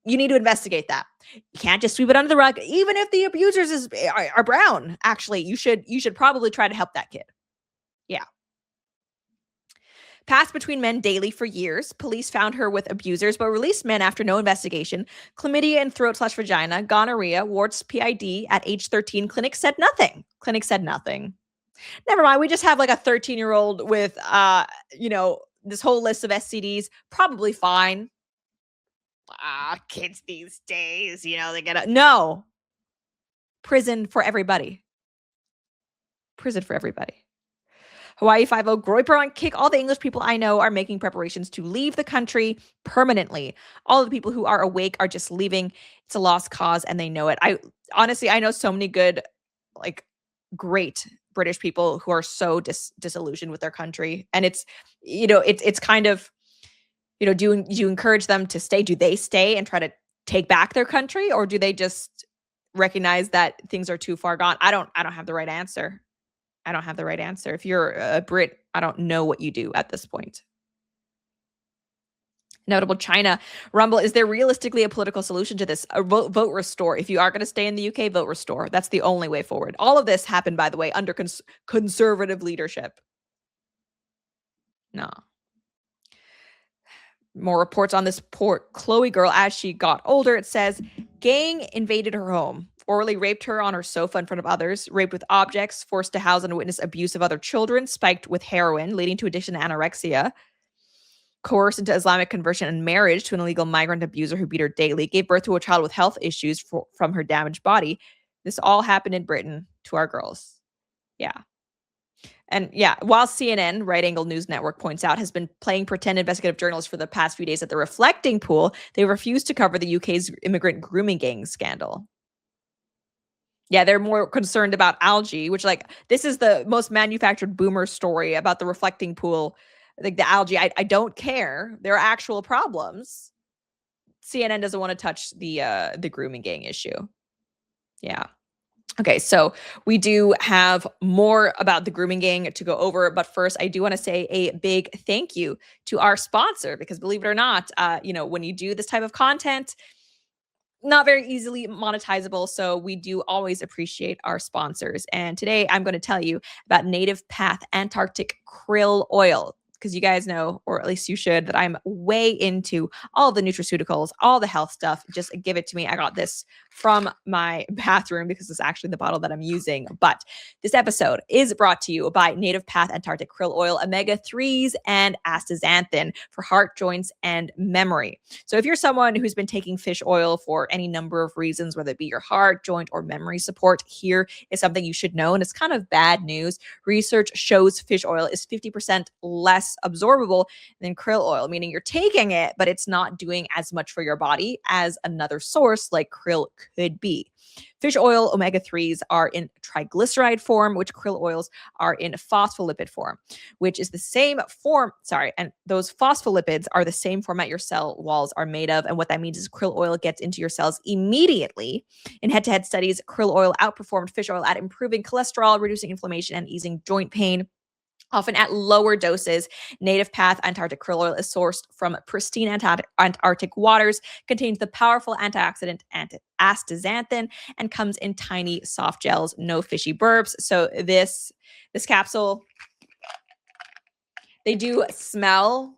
you need to investigate that. You can't just sweep it under the rug. Even if the abusers are brown, actually, you should probably try to help that kid. Yeah. Passed between men daily for years. Police found her with abusers, but released men after no investigation. Chlamydia in throat/vagina, gonorrhea, warts, PID at age 13. Clinic said nothing. Never mind. We just have like a 13-year-old with, this whole list of STDs. Probably fine. Kids these days, they get no. Prison for everybody. Hawaii 5-0, Groiper on kick. All the English people I know are making preparations to leave the country permanently. All of the people who are awake are just leaving. It's a lost cause and they know it. I know so many good, like, great British people who are so disillusioned with their country. And it's kind of, do you encourage them to stay? Do they stay and try to take back their country, or do they just recognize that things are too far gone? I don't have the right answer. I don't have the right answer. If you're a Brit, I don't know what you do at this point. Notable China. Rumble, is there realistically a political solution to this? A vote restore. If you are going to stay in the UK, vote restore. That's the only way forward. All of this happened, by the way, under conservative leadership. No. More reports on this poor Chloe girl as she got older. It says, gang invaded her home, orally raped her on her sofa in front of others, raped with objects, forced to house and witness abuse of other children, spiked with heroin, leading to addiction and anorexia, coerced into Islamic conversion and marriage to an illegal migrant abuser who beat her daily, gave birth to a child with health issues from her damaged body. This all happened in Britain to our girls. Yeah. And yeah, while CNN, Right Angle News Network, points out, has been playing pretend investigative journalist for the past few days at the Reflecting Pool, they refused to cover the UK's immigrant grooming gang scandal. Yeah, they're more concerned about algae, which, like, this is the most manufactured boomer story about the Reflecting Pool. Like, the algae, I don't care. There are actual problems. CNN doesn't want to touch the grooming gang issue. Yeah. Okay, so we do have more about the grooming gang to go over, but first I do want to say a big thank you to our sponsor, because believe it or not, when you do this type of content, not very easily monetizable, so we do always appreciate our sponsors. And today I'm going to tell you about Native Path Antarctic Krill Oil, because you guys know, or at least you should, that I'm way into all the nutraceuticals, all the health stuff. Just give it to me. I got this from my bathroom because it's actually the bottle that I'm using. But this episode is brought to you by Native Path Antarctic Krill Oil, omega-3s, and astaxanthin for heart, joints, and memory. So if you're someone who's been taking fish oil for any number of reasons, whether it be your heart, joint, or memory support, here is something you should know. And it's kind of bad news. Research shows fish oil is 50% less absorbable than krill oil, meaning you're taking it, but it's not doing as much for your body as another source like krill could be. Fish oil omega-3s are in triglyceride form, which krill oils are in phospholipid form, which is the same form. And those phospholipids are the same format your cell walls are made of. And what that means is krill oil gets into your cells immediately. In head-to-head studies, krill oil outperformed fish oil at improving cholesterol, reducing inflammation, and easing joint pain. Often at lower doses. Native Path Antarctic Krill Oil is sourced from pristine Antarctic waters, contains the powerful antioxidant astaxanthin, and comes in tiny soft gels, no fishy burps. So this capsule, they do smell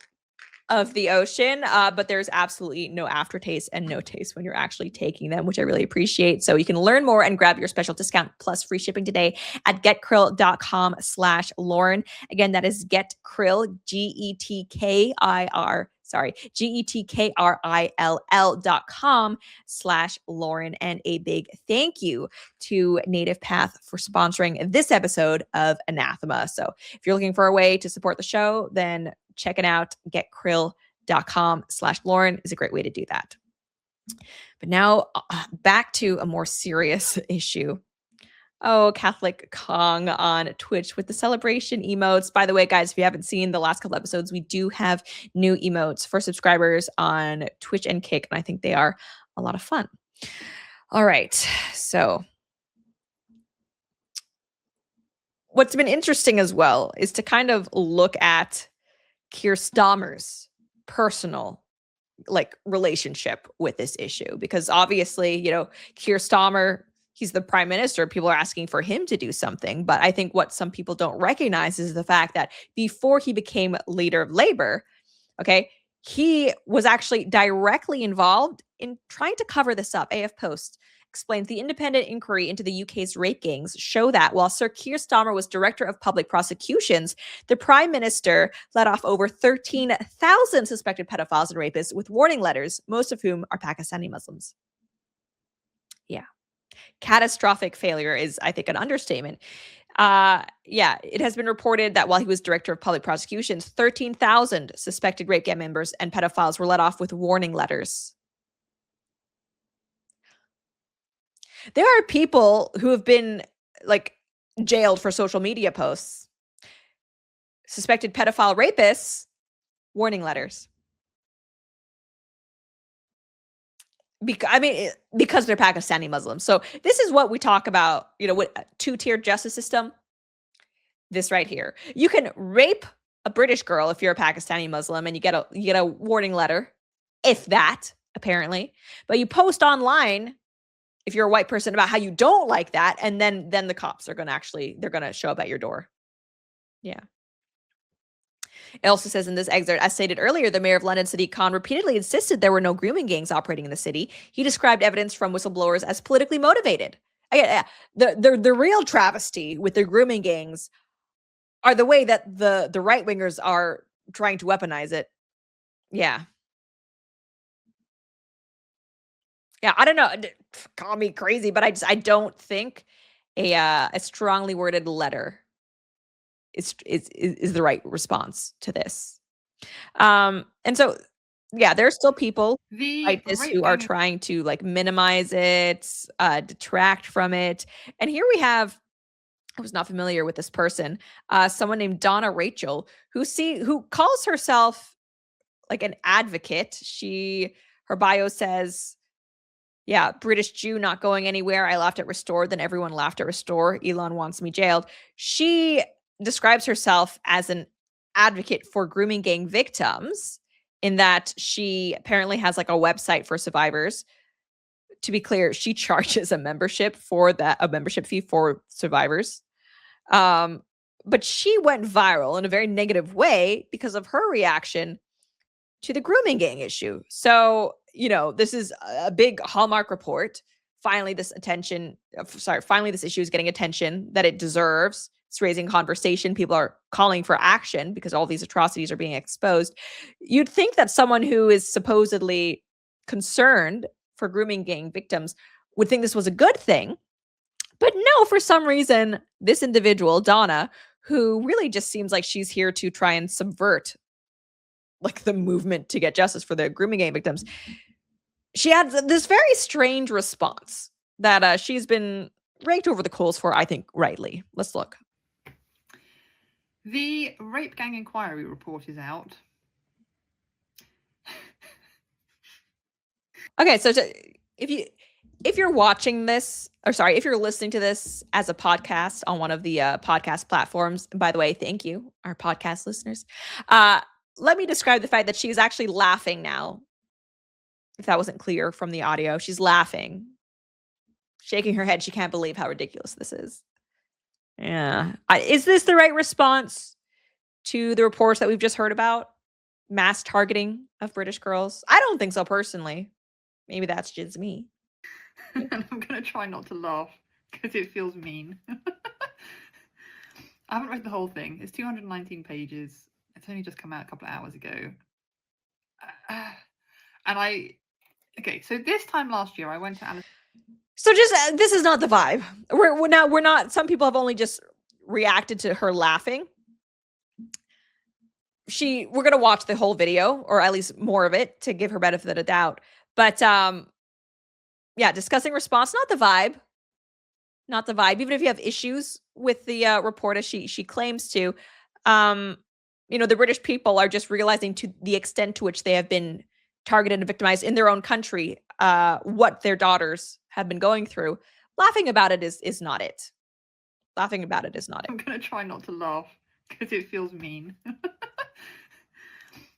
of the ocean, but there's absolutely no aftertaste and no taste when you're actually taking them, which I really appreciate. So you can learn more and grab your special discount plus free shipping today at getkrill.com/Lauren. Again, that is getkrill, getkrill.com/Lauren. And a big thank you to Native Path for sponsoring this episode of Anathema. So if you're looking for a way to support the show, then check it out. Getkrill.com/Lauren is a great way to do that. But now back to a more serious issue. Oh, Catholic Kong on Twitch with the celebration emotes. By the way, guys, if you haven't seen the last couple episodes, we do have new emotes for subscribers on Twitch and Kick, and I think they are a lot of fun. All right, so what's been interesting as well is to kind of look at Keir Starmer's personal relationship with this issue, because obviously, Keir Starmer, he's the prime minister. People are asking for him to do something. But I think what some people don't recognize is the fact that before he became leader of Labour, he was actually directly involved in trying to cover this up. AF Post explains the independent inquiry into the UK's rape gangs show that while Sir Keir Starmer was Director of Public Prosecutions, the Prime Minister let off over 13,000 suspected pedophiles and rapists with warning letters, most of whom are Pakistani Muslims. Yeah. Catastrophic failure is, I think, an understatement. Yeah, it has been reported that while he was director of public prosecutions, 13,000 suspected rape gang members and pedophiles were let off with warning letters. There are people who have been like jailed for social media posts. Suspected pedophile rapists, warning letters. Because they're Pakistani Muslims. So this is what we talk about, with a two-tiered justice system. This right here. You can rape a British girl if you're a Pakistani Muslim and you get a warning letter, if that, apparently. But you post online if you're a white person about how you don't like that, and then the cops are going to they're going to show up at your door. Yeah. It also says in this excerpt, as stated earlier, the mayor of London, Sadiq Khan, repeatedly insisted there were no grooming gangs operating in the city. He described evidence from whistleblowers as politically motivated. Again, the real travesty with the grooming gangs are the way that the right wingers are trying to weaponize it. Yeah. Yeah, I don't know. Call me crazy, but I don't think a strongly worded letter is the right response to this. And so, yeah, there's still people like this who are trying to like minimize it, detract from it. And here we have, I was not familiar with this person, someone named Donna Rachel, who calls herself like an advocate. Her bio says, yeah, British Jew not going anywhere. I laughed at Restored, then everyone laughed at Restore. Elon wants me jailed. She describes herself as an advocate for grooming gang victims, in that she apparently has like a website for survivors. To be clear, she charges a membership fee for survivors. But she went viral in a very negative way because of her reaction to the grooming gang issue. So, this is a big hallmark report. Finally, this issue is getting attention that it deserves. It's raising conversation. People are calling for action because all these atrocities are being exposed. You'd think that someone who is supposedly concerned for grooming gang victims would think this was a good thing. But no, for some reason, this individual, Donna, who really just seems like she's here to try and subvert like the movement to get justice for the grooming gang victims, she had this very strange response that she's been raked over the coals for, I think, rightly. Let's look. The Rape Gang Inquiry report is out. Okay, so if you're watching this, if you're listening to this as a podcast on one of the podcast platforms, and by the way, thank you, our podcast listeners. Let me describe the fact that she's actually laughing now. If that wasn't clear from the audio, she's laughing, shaking her head. She can't believe how ridiculous this is. Yeah. Is this the right response to the reports that we've just heard about? Mass targeting of British girls? I don't think so, personally. Maybe that's just me. And I'm going to try not to laugh because it feels mean. I haven't read the whole thing. It's 219 pages. It's only just come out a couple of hours ago. Okay, so this time last year, I went to Alice. So just, this is not the vibe. We're not, some people have only just reacted to her laughing. We're going to watch the whole video, or at least more of it, to give her benefit of the doubt. But, yeah, discussing response, not the vibe. Not the vibe. Even if you have issues with the report, as she claims to, the British people are just realizing to the extent to which they have been targeted and victimized in their own country, what their daughters have been going through. Laughing about it is not it. Laughing about it is not it. I'm going to try not to laugh because it feels mean.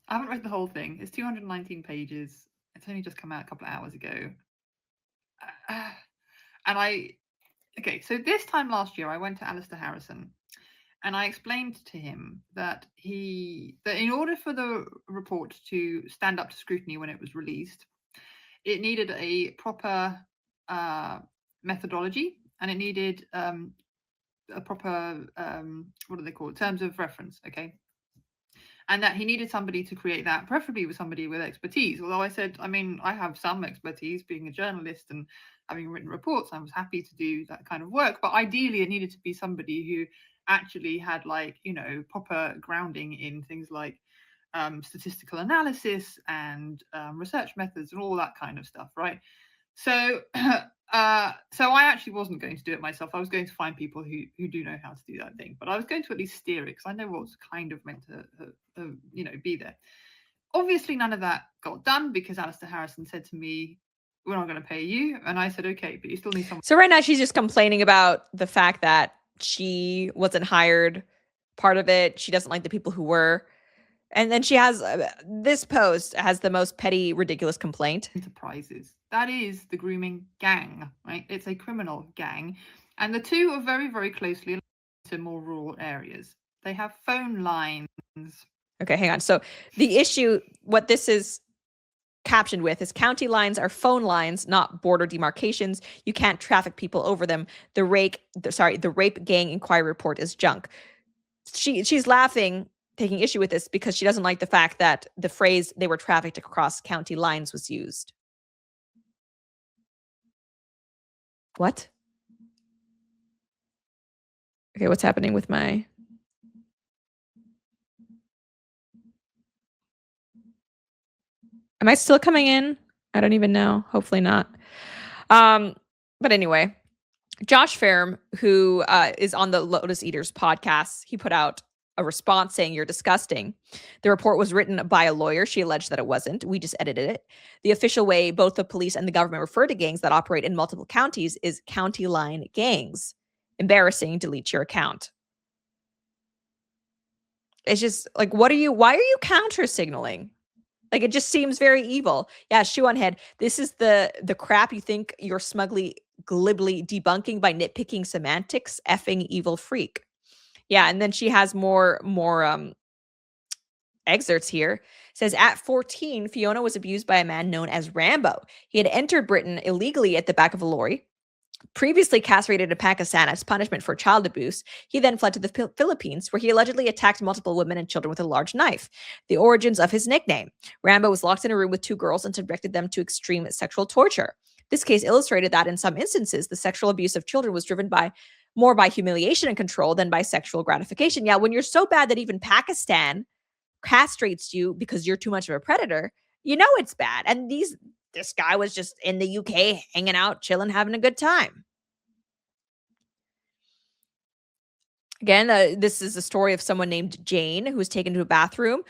I haven't read the whole thing. It's 219 pages. It's only just come out a couple of hours ago. Okay, so this time last year, I went to Alistair Harrison and I explained to him that in order for the report to stand up to scrutiny when it was released, it needed a proper methodology, and it needed a proper, what do they call it? Terms of reference, okay? And that he needed somebody to create that, preferably with somebody with expertise. Although I said, I have some expertise being a journalist and having written reports, I was happy to do that kind of work. But ideally, it needed to be somebody who actually had, like, you know, proper grounding in things like statistical analysis and research methods and all that kind of stuff, right? So, so I actually wasn't going to do it myself. I was going to find people who do know how to do that thing, but I was going to at least steer it because I know what's kind of meant to, you know, be there. Obviously, none of that got done because Alistair Harrison said to me, "We're not going to pay you," and I said, "Okay, but you still need someone." So right now she's just complaining about the fact that she wasn't hired. Part of it, she doesn't like the people who were. And then she has this post has the most petty, ridiculous complaint. Enterprises. That is the grooming gang, right? It's a criminal gang. And the two are very, very closely linked to more rural areas. They have phone lines. Okay, hang on. So the issue, what this is captioned with, is county lines are phone lines, not border demarcations. You can't traffic people over them. The rape gang inquiry report is junk. She's laughing, taking issue with this because she doesn't like the fact that the phrase "they were trafficked across county lines" was used. What? Okay, what's happening with my... Am I still coming in? I don't even know. Hopefully not. But anyway, Josh Ferm, who is on the Lotus Eaters podcast, he put out a response saying, "You're disgusting." The report was written by a lawyer. She alleged that it wasn't. We just edited it. The official way both the police and the government refer to gangs that operate in multiple counties is county line gangs. Embarrassing. Delete your account. It's just like, why are you counter signaling? Like, it just seems very evil. Yeah, shoe on head. This is the crap you think you're smugly, glibly debunking by nitpicking semantics. Effing evil freak. Yeah, and then she has more excerpts here. It says, at 14, Fiona was abused by a man known as Rambo. He had entered Britain illegally at the back of a lorry, previously castrated in Pakistan as punishment for child abuse. He then fled to the Philippines, where he allegedly attacked multiple women and children with a large knife. The origins of his nickname: Rambo was locked in a room with two girls and subjected them to extreme sexual torture. This case illustrated that in some instances, the sexual abuse of children was driven more by humiliation and control than by sexual gratification. Yeah, when you're so bad that even Pakistan castrates you because you're too much of a predator, you know it's bad. And this guy was just in the UK hanging out, chilling, having a good time. Again, this is a story of someone named Jane who was taken to a bathroom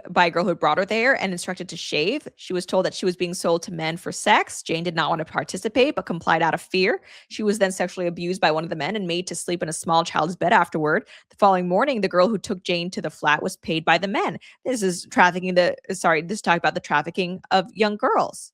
by a girl who brought her there and instructed to shave. She was told that she was being sold to men for sex. Jane did not want to participate, but complied out of fear. She was then sexually abused by one of the men and made to sleep in a small child's bed afterward. The following morning, the girl who took Jane to the flat was paid by the men. This talked about the trafficking of young girls.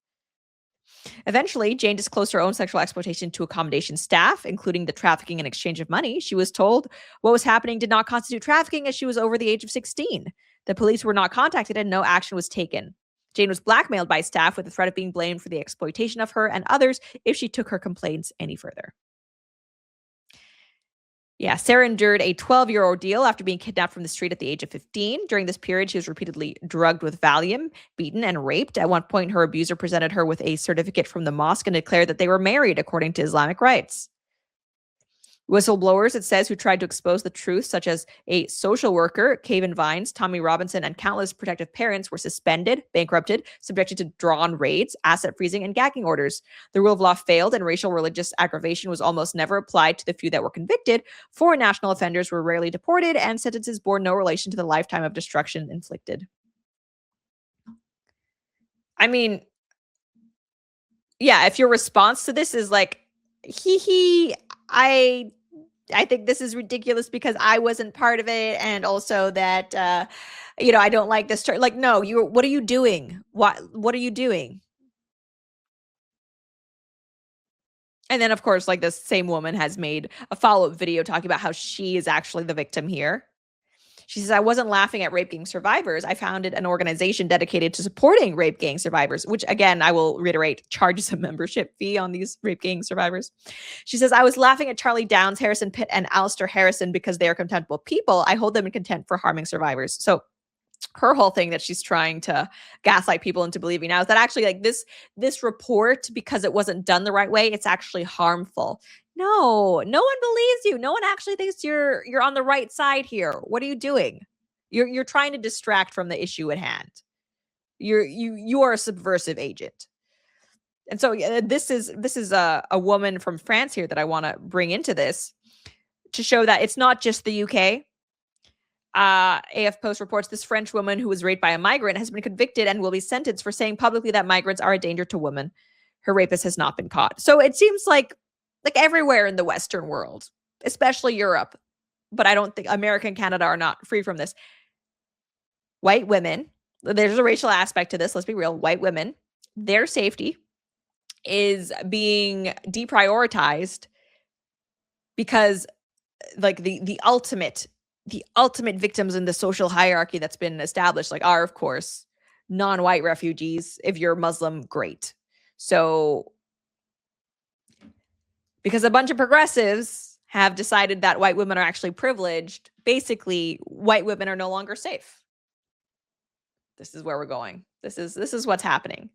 Eventually, Jane disclosed her own sexual exploitation to accommodation staff, including the trafficking and exchange of money. She was told what was happening did not constitute trafficking as she was over the age of 16. The police were not contacted and no action was taken. Jane was blackmailed by staff with the threat of being blamed for the exploitation of her and others if she took her complaints any further. Yeah, Sarah endured a 12-year ordeal after being kidnapped from the street at the age of 15. During this period, she was repeatedly drugged with Valium, beaten, and raped. At one point, her abuser presented her with a certificate from the mosque and declared that they were married according to Islamic rites. Whistleblowers, it says, who tried to expose the truth, such as a social worker, Caven Vines, Tommy Robinson, and countless protective parents, were suspended, bankrupted, subjected to drawn raids, asset freezing, and gagging orders. The rule of law failed, and racial religious aggravation was almost never applied to the few that were convicted. Foreign national offenders were rarely deported, and sentences bore no relation to the lifetime of destruction inflicted. I mean, yeah, if your response to this is like, I think this is ridiculous because I wasn't part of it, and also that I don't like this. Like, no, what are you doing? What are you doing? And then, of course, like, this same woman has made a follow-up video talking about how she is actually the victim here. She says, I wasn't laughing at rape gang survivors. I founded an organization dedicated to supporting rape gang survivors, which, again, I will reiterate, charges a membership fee on these rape gang survivors. She says, I was laughing at Charlie Downs, Harrison Pitt, and Alistair Harrison because they are contemptible people. I hold them in contempt for harming survivors. So her whole thing that she's trying to gaslight people into believing now is that actually like this report, because it wasn't done the right way, it's actually harmful. No, no one believes you. No one actually thinks you're on the right side here. What are you doing? You're trying to distract from the issue at hand. You are a subversive agent. And so this is a woman from France here that I want to bring into this to show that it's not just the UK. AF Post reports this French woman who was raped by a migrant has been convicted and will be sentenced for saying publicly that migrants are a danger to women. Her rapist has not been caught. So it seems like everywhere in the Western world, especially Europe, but I don't think America and Canada are not free from this. White women, there's a racial aspect to this. Let's be real. White women, their safety is being deprioritized because like the ultimate victims in the social hierarchy that's been established like are of course non-white refugees. If you're Muslim, great. So because a bunch of progressives have decided that white women are actually privileged, basically white women are no longer safe. This is where we're going. This is what's happening.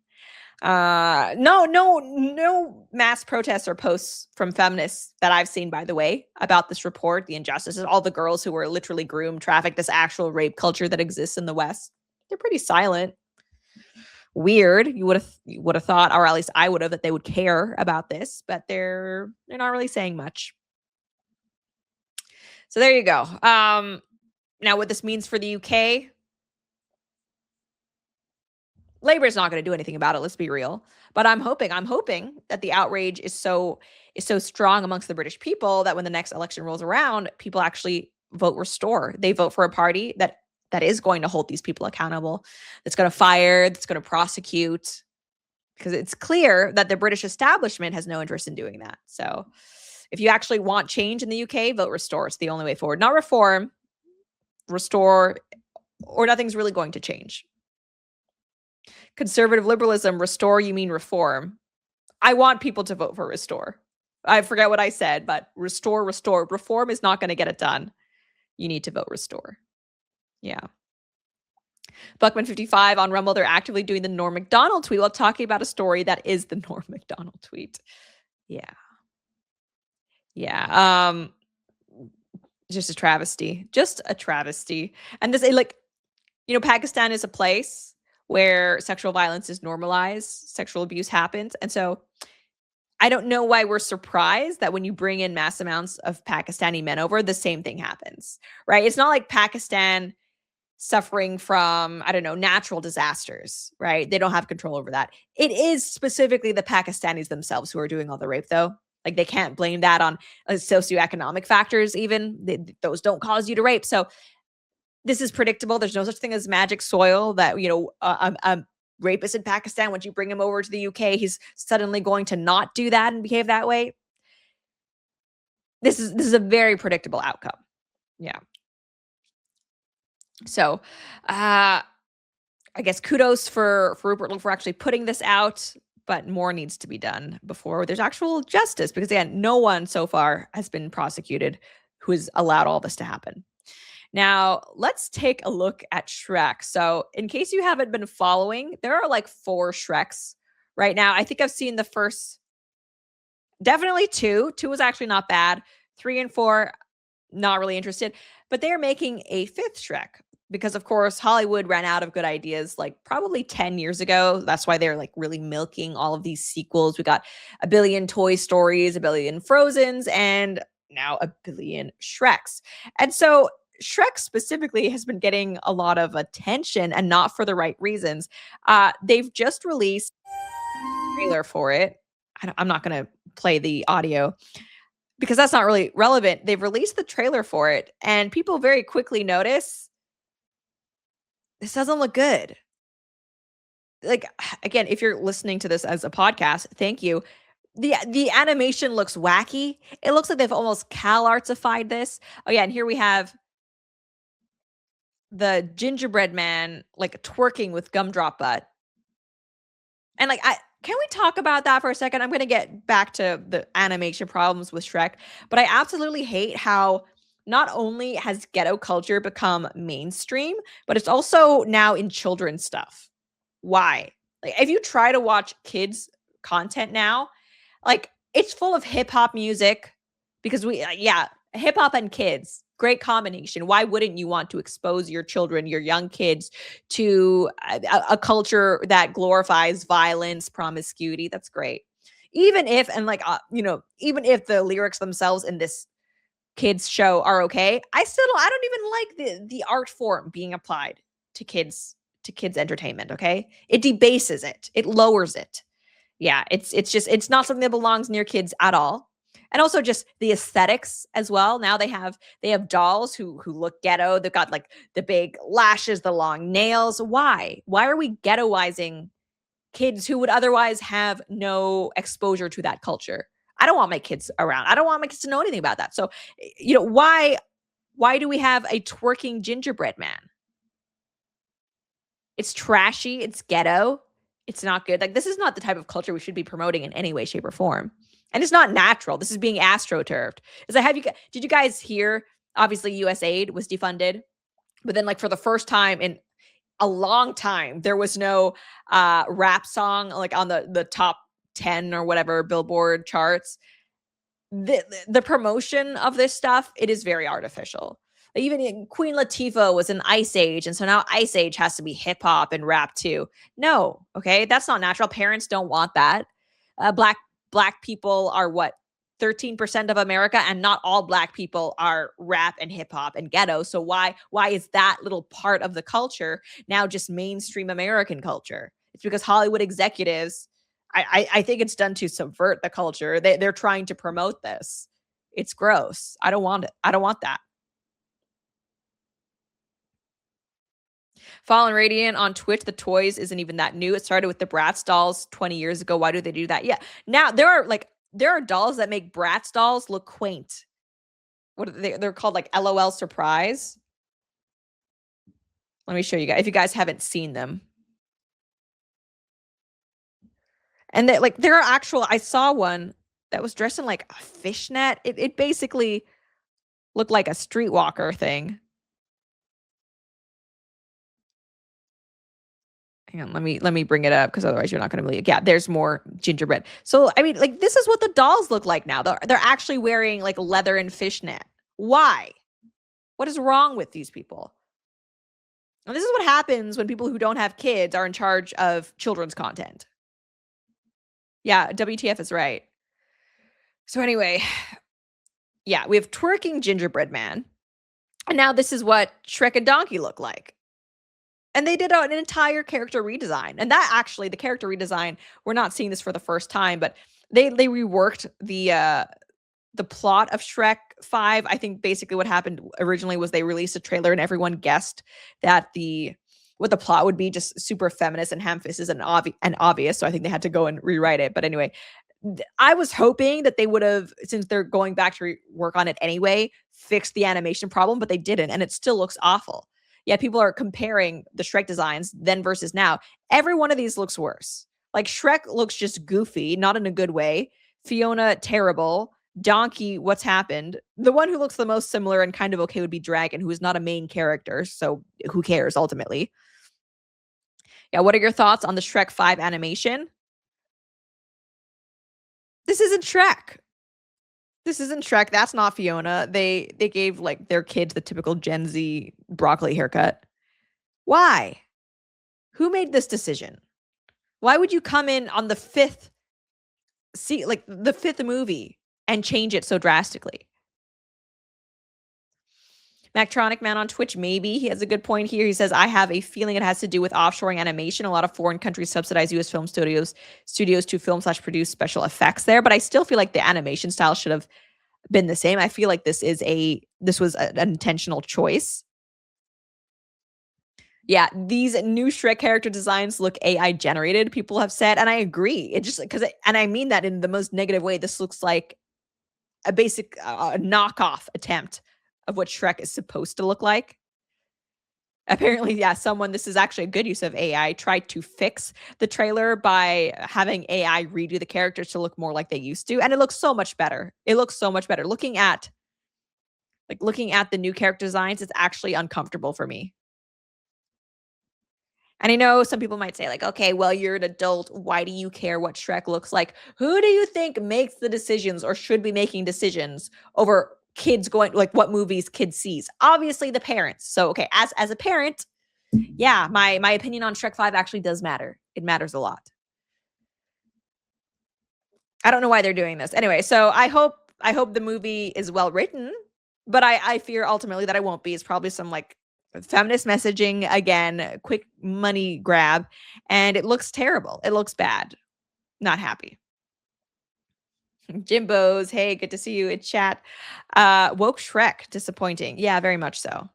No mass protests or posts from feminists that I've seen, by the way, about this report, the injustices, all the girls who were literally groomed, trafficked, this actual rape culture that exists in the West. They're pretty silent. Weird. You would have thought, or at least I would have, that they would care about this, but they're not really saying much. So there you go. Now what this means for the UK, Labor is not going to do anything about it. Let's be real. But I'm hoping that the outrage is so strong amongst the British people that when the next election rolls around, people actually vote restore. They vote for a party that is going to hold these people accountable, that's going to fire, that's going to prosecute, because it's clear that the British establishment has no interest in doing that. So if you actually want change in the UK, vote restore. It's the only way forward. Not reform, restore, or nothing's really going to change. Conservative liberalism, restore, you mean reform. I want people to vote for restore. I forget what I said, but restore. Reform is not going to get it done. You need to vote restore. Yeah. Buckman55 on Rumble, they're actively doing the Norm Macdonald tweet while talking about a story that is the Norm Macdonald tweet. Yeah. Yeah. Just a travesty. And this, like, Pakistan is a place where sexual violence is normalized, sexual abuse happens. And so I don't know why we're surprised that when you bring in mass amounts of Pakistani men over, the same thing happens, right? It's not like Pakistan suffering from, I don't know, natural disasters, right? They don't have control over that. It is specifically the Pakistanis themselves who are doing all the rape, though. Like, they can't blame that on socioeconomic factors even. Those don't cause you to rape. So this is predictable. There's no such thing as magic soil that, a rapist in Pakistan, once you bring him over to the UK, he's suddenly going to not do that and behave that way. This is a very predictable outcome. Yeah. So, I guess kudos for Rupert Lowe for actually putting this out, but more needs to be done before there's actual justice, because again, no one so far has been prosecuted who has allowed all this to happen. Now, let's take a look at Shrek. So in case you haven't been following, there are like 4 Shreks right now. I think I've seen the first, definitely 2. 2 was actually not bad. 3 and 4, not really interested. But they're making a 5th Shrek because, of course, Hollywood ran out of good ideas like probably 10 years ago. That's why they're like really milking all of these sequels. We got a billion Toy Stories, a billion Frozens, and now a billion Shreks. And so Shrek specifically has been getting a lot of attention, and not for the right reasons. They've just released a trailer for it. I'm not going to play the audio because that's not really relevant. They've released the trailer for it, and people very quickly notice this doesn't look good. Like, again, if you're listening to this as a podcast, thank you. The animation looks wacky. It looks like they've almost CalArtsified this. Oh yeah, and here we have the gingerbread man like twerking with Gumdrop Butt. And like, can we talk about that for a second? I'm going to get back to the animation problems with Shrek, but I absolutely hate how not only has ghetto culture become mainstream, but it's also now in children's stuff. Why? Like, if you try to watch kids content now, like, it's full of hip hop music because hip hop and kids, great combination. Why wouldn't you want to expose your children, your young kids, to a culture that glorifies violence, promiscuity? That's great. Even if, and like, even if the lyrics themselves in this kids show are okay, I don't even like the art form being applied to kids entertainment. Okay, it debases it, it lowers it. Yeah, it's not something that belongs near kids at all. And also just the aesthetics as well. Now they have dolls who look ghetto. They've got like the big lashes, the long nails. Why are we ghettoizing kids who would otherwise have no exposure to that culture? I don't want my kids around. I don't want my kids to know anything about that. So, why do we have a twerking gingerbread man? It's trashy, it's ghetto, it's not good. Like, this is not the type of culture we should be promoting in any way, shape, or form. And it's not natural. This is being astroturfed. Did you guys hear? Obviously, USAID was defunded, but then, like, for the first time in a long time, there was no rap song like on the top 10 or whatever Billboard charts. The promotion of this stuff, it is very artificial. Even Queen Latifah was in Ice Age, and so now Ice Age has to be hip hop and rap too. No, okay, that's not natural. Parents don't want that. Black people are what, 13% of America, and not all Black people are rap and hip hop and ghetto. So why is that little part of the culture now just mainstream American culture? It's because Hollywood executives, I think it's done to subvert the culture. They're trying to promote this. It's gross. I don't want it. I don't want that. Fallen Radiant on Twitch, the toys isn't even that new. It started with the Bratz dolls 20 years ago. Why do they do that? Yeah. Now there are dolls that make Bratz dolls look quaint. What are they're called, like LOL Surprise. Let me show you guys if you guys haven't seen them. And there are actual, I saw one that was dressed in like a fishnet. It basically looked like a streetwalker thing. Hang on, let me bring it up because otherwise you're not going to believe it. Yeah, there's more gingerbread. So I mean, like, this is what the dolls look like now. They're actually wearing like leather and fishnet. Why? What is wrong with these people? And this is what happens when people who don't have kids are in charge of children's content. Yeah, WTF is right. So anyway, yeah, we have twerking gingerbread man. And now this is what Shrek and Donkey look like. And they did an entire character redesign. And that actually, the character redesign, we're not seeing this for the first time, but they reworked the plot of Shrek 5. I think basically what happened originally was they released a trailer and everyone guessed that what the plot would be, just super feminist and ham-fisted and obvious. So I think they had to go and rewrite it. But anyway, I was hoping that they would have, since they're going back to work on it anyway, fixed the animation problem, but they didn't. And it still looks awful. Yeah, people are comparing the Shrek designs then versus now. Every one of these looks worse. Like, Shrek looks just goofy, not in a good way. Fiona, terrible. Donkey, what's happened? The one who looks the most similar and kind of okay would be Dragon, who is not a main character, so who cares ultimately? Yeah, what are your thoughts on the Shrek 5 animation? This isn't Shrek. This isn't Shrek. That's not Fiona. They gave like their kids the typical Gen Z broccoli haircut. Why? Who made this decision? Why would you come in on the fifth movie and change it so drastically? Mactronic Man on Twitch, maybe. He has a good point here. He says, I have a feeling it has to do with offshoring animation. A lot of foreign countries subsidize U.S. film studios to film/produce special effects there. But I still feel like the animation style should have been the same. I feel like this was an intentional choice. Yeah, these new Shrek character designs look AI generated, people have said, and I agree. It just and I mean that in the most negative way. This looks like a basic knockoff attempt of what Shrek is supposed to look like. Apparently, yeah, this is actually a good use of AI, tried to fix the trailer by having AI redo the characters to look more like they used to. And it looks so much better. It looks so much better. Looking at Like looking at the new character designs, it's actually uncomfortable for me. And I know some people might say like, okay, well, you're an adult. Why do you care what Shrek looks like? Who do you think makes the decisions or should be making decisions over kids going, like what movies kids sees? Obviously the parents. So, okay, as a parent, yeah, my opinion on Shrek 5 actually does matter. It matters a lot. I don't know why they're doing this. Anyway, so I hope the movie is well written, but I fear ultimately that I won't be. It's probably some like feminist messaging again, quick money grab, and it looks terrible. It looks bad. Not happy. Jimbos, hey, good to see you in chat. Woke Shrek, disappointing. Yeah, very much so.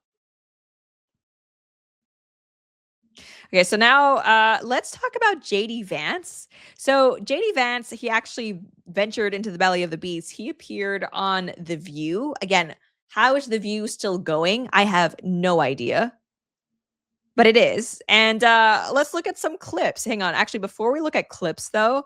Okay, so now let's talk about JD Vance. So JD Vance, he actually ventured into the belly of the beast. He appeared on The View. Again, how is The View still going? I have no idea. But it is. And let's look at some clips. Hang on. Actually, before we look at clips, though,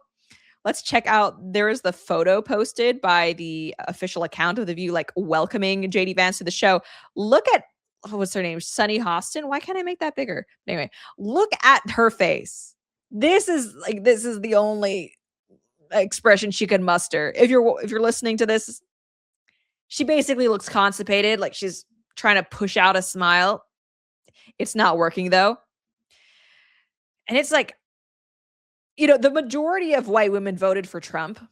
let's check out. There is the photo posted by the official account of The View, like welcoming JD Vance to the show. Look at, what's her name? Sunny Hostin. Why can't I make that bigger? Anyway, look at her face. This is the only expression she can muster. If you're listening to this, she basically looks constipated, like she's trying to push out a smile. It's not working though. And it's like, the majority of white women voted for Trump.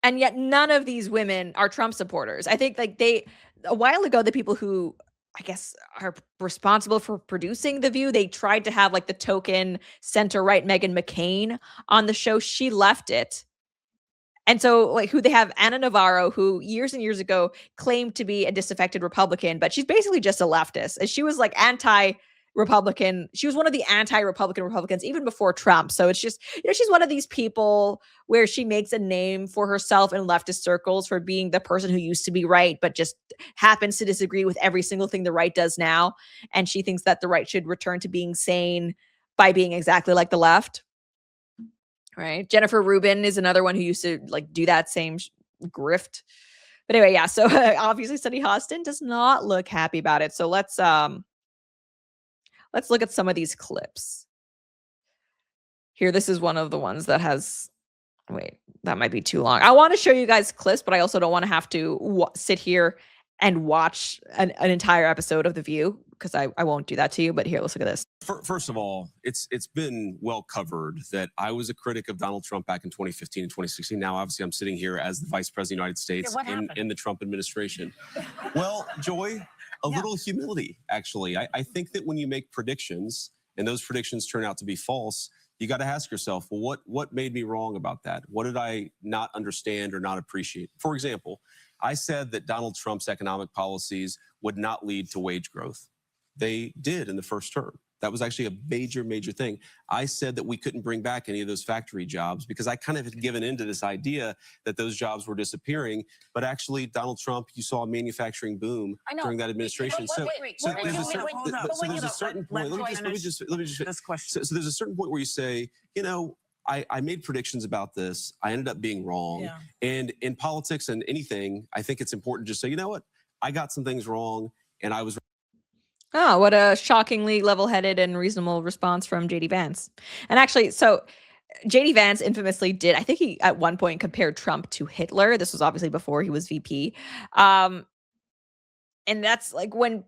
And yet none of these women are Trump supporters. I think like a while ago, the people who I guess are responsible for producing The View, they tried to have like the token center-right Meghan McCain on the show. She left it. And so like who they have, Anna Navarro, who years and years ago claimed to be a disaffected Republican, but she's basically just a leftist. And she was like anti-Republican. She was one of the anti-Republican Republicans even before Trump. So it's just, she's one of these people where she makes a name for herself in leftist circles for being the person who used to be right, but just happens to disagree with every single thing the right does now. And she thinks that the right should return to being sane by being exactly like the left. Right. Jennifer Rubin is another one who used to like do that same grift. But anyway, yeah. So obviously Sunny Hostin does not look happy about it. So let's look at some of these clips. Here, this is one of the ones that has, wait, that might be too long. I want to show you guys clips, but I also don't want to have to sit here and watch an entire episode of The View because I won't do that to you. But here, let's look at this. First of all, it's been well covered that I was a critic of Donald Trump back in 2015 and 2016. Now, obviously, I'm sitting here as the Vice President of the United States in the Trump administration. Well, Joy, little humility, actually. I think that when you make predictions and those predictions turn out to be false, you got to ask yourself, well, what made me wrong about that? What did I not understand or not appreciate? For example, I said that Donald Trump's economic policies would not lead to wage growth. They did in the first term. That was actually a major, major thing. I said that we couldn't bring back any of those factory jobs because I kind of had given into this idea that those jobs were disappearing. But actually, Donald Trump, you saw a manufacturing boom during that administration. So there's a certain point. Let me just this question. So there's a certain point where you say, I made predictions about this. I ended up being wrong. Yeah. And in politics and anything, I think it's important to just say, you know what? I got some things wrong, and I was. Oh, what a shockingly level-headed and reasonable response from JD Vance. And actually, so JD Vance infamously did, I think he at one point compared Trump to Hitler. This was obviously before he was VP. And that's like when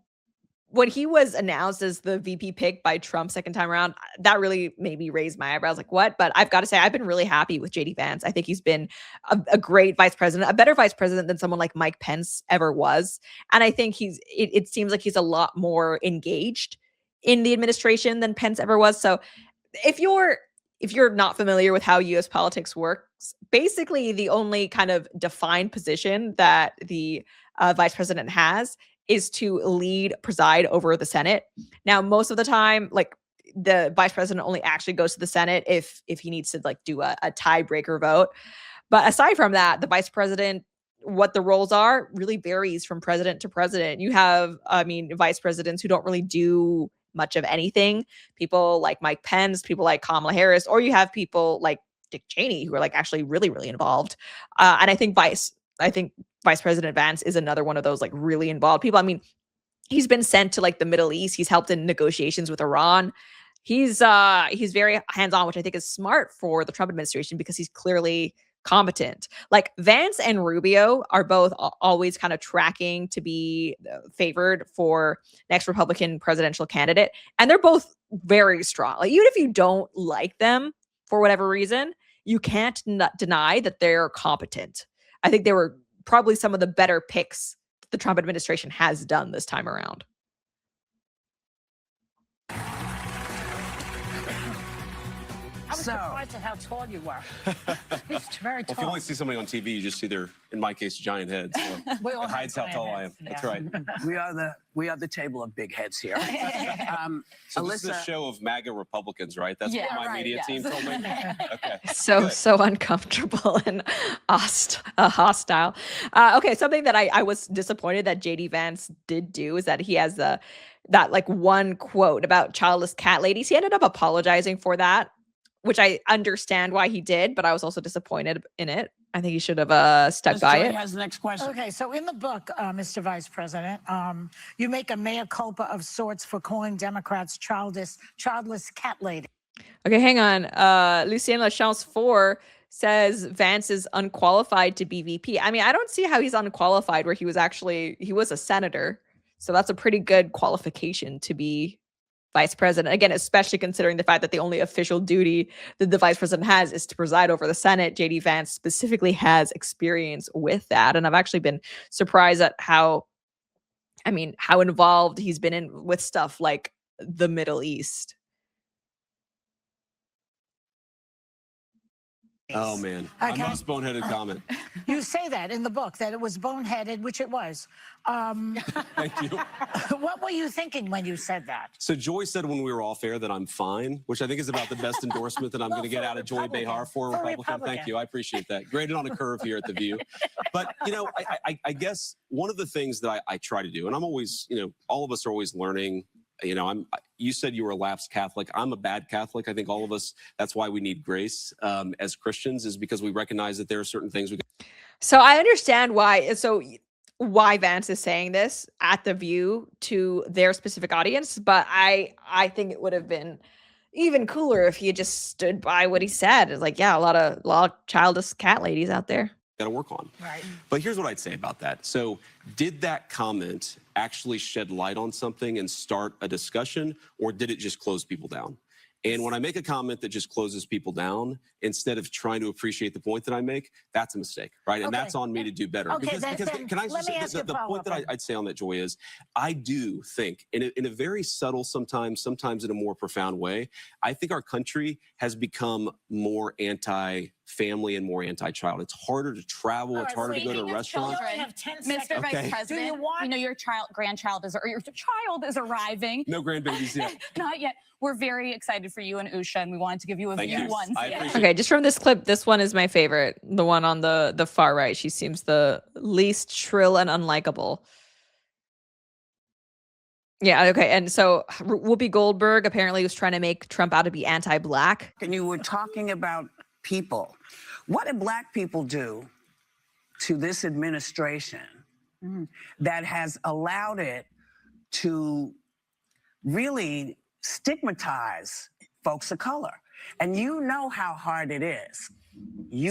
he was announced as the VP pick by Trump second time around, that really made me raise my eyebrows. Like, what? But I've got to say, I've been really happy with JD Vance. I think he's been a great vice president, a better vice president than someone like Mike Pence ever was. And I think it seems like he's a lot more engaged in the administration than Pence ever was. So if you're not familiar with how U.S. politics works, basically the only kind of defined position that the vice president has is to preside over the Senate. Now, most of the time, like the vice president only actually goes to the Senate if he needs to like do a tiebreaker vote. But aside from that, the vice president, what the roles are really varies from president to president. You have, vice presidents who don't really do much of anything. People like Mike Pence, people like Kamala Harris, or you have people like Dick Cheney who are like actually really, really involved. And I think I think Vice President Vance is another one of those like really involved people. I mean, he's been sent to like the Middle East. He's helped in negotiations with Iran. He's very hands-on, which I think is smart for the Trump administration because he's clearly competent. Like Vance and Rubio are both always kind of tracking to be favored for next Republican presidential candidate, and they're both very strong. Like even if you don't like them for whatever reason, you can't deny that they're competent. I think they were probably some of the better picks the Trump administration has done this time around. I was surprised at how tall you were. He's very tall. Well, if you only see somebody on TV, you just see their, in my case, giant head. So it hides how tall I am. Yeah. That's right. We are the table of big heads here. So this is a show of MAGA Republicans, right? That's what my media team told me. Okay. So uncomfortable and hostile. Okay, something that I was disappointed that JD Vance did do is that he has that like one quote about childless cat ladies. He ended up apologizing for that, which I understand why he did, but I was also disappointed in it. I think he should have stuck by it. Has the next question. Okay, so in the book, Mr. Vice President, you make a mea culpa of sorts for calling Democrats childless cat lady. Okay, hang on. Lucien Lachance 4 says Vance is unqualified to be VP. I mean, I don't see how he's unqualified where he was a senator. So that's a pretty good qualification to be vice president. Again, especially considering the fact that the only official duty that the vice president has is to preside over the Senate. JD Vance specifically has experience with that. And I've actually been surprised at how involved he's been in with stuff like the Middle East. Oh, man. My most boneheaded comment. You say that in the book, that it was boneheaded, which it was. Thank you. What were you thinking when you said that? So Joy said when we were off air that I'm fine, which I think is about the best endorsement that I'm going to get out of Joy Behar for a Republican. Thank you. I appreciate that. Graded on a curve here at The View. But, I guess one of the things that I try to do, and I'm always, all of us are always learning. You said you were a lapsed Catholic. I'm a bad Catholic. I think all of us, that's why we need grace as Christians, is because we recognize that there are certain things we can. So I understand why Vance is saying this at The View to their specific audience, but I think it would have been even cooler if he had just stood by what he said. It's like, yeah, a lot of childless cat ladies out there. Got to work on. Right. But here's what I'd say about that. So did that comment actually shed light on something and start a discussion, or did it just close people down? And when I make a comment that just closes people down, instead of trying to appreciate the point that I make, that's a mistake, right? And that's on me to do better. Okay, because can I just say, the point that I'd say on that, Joy, is I do think in a very subtle, sometimes in a more profound way, I think our country has become more anti-family and more anti-child. It's harder to travel. It's harder to go to a restaurant. Mr. Vice President, your grandchild is arriving. No grandbabies yet. Not yet. We're very excited for you and Usha, and we wanted to give you a view once. Okay, just from this clip, this one is my favorite. The one on the far right. She seems the least shrill and unlikable. Yeah, okay. And so Whoopi Goldberg apparently was trying to make Trump out to be anti-Black. And you were talking about people. What did Black people do to this administration that has allowed it to really stigmatize folks of color? And you know how hard it is.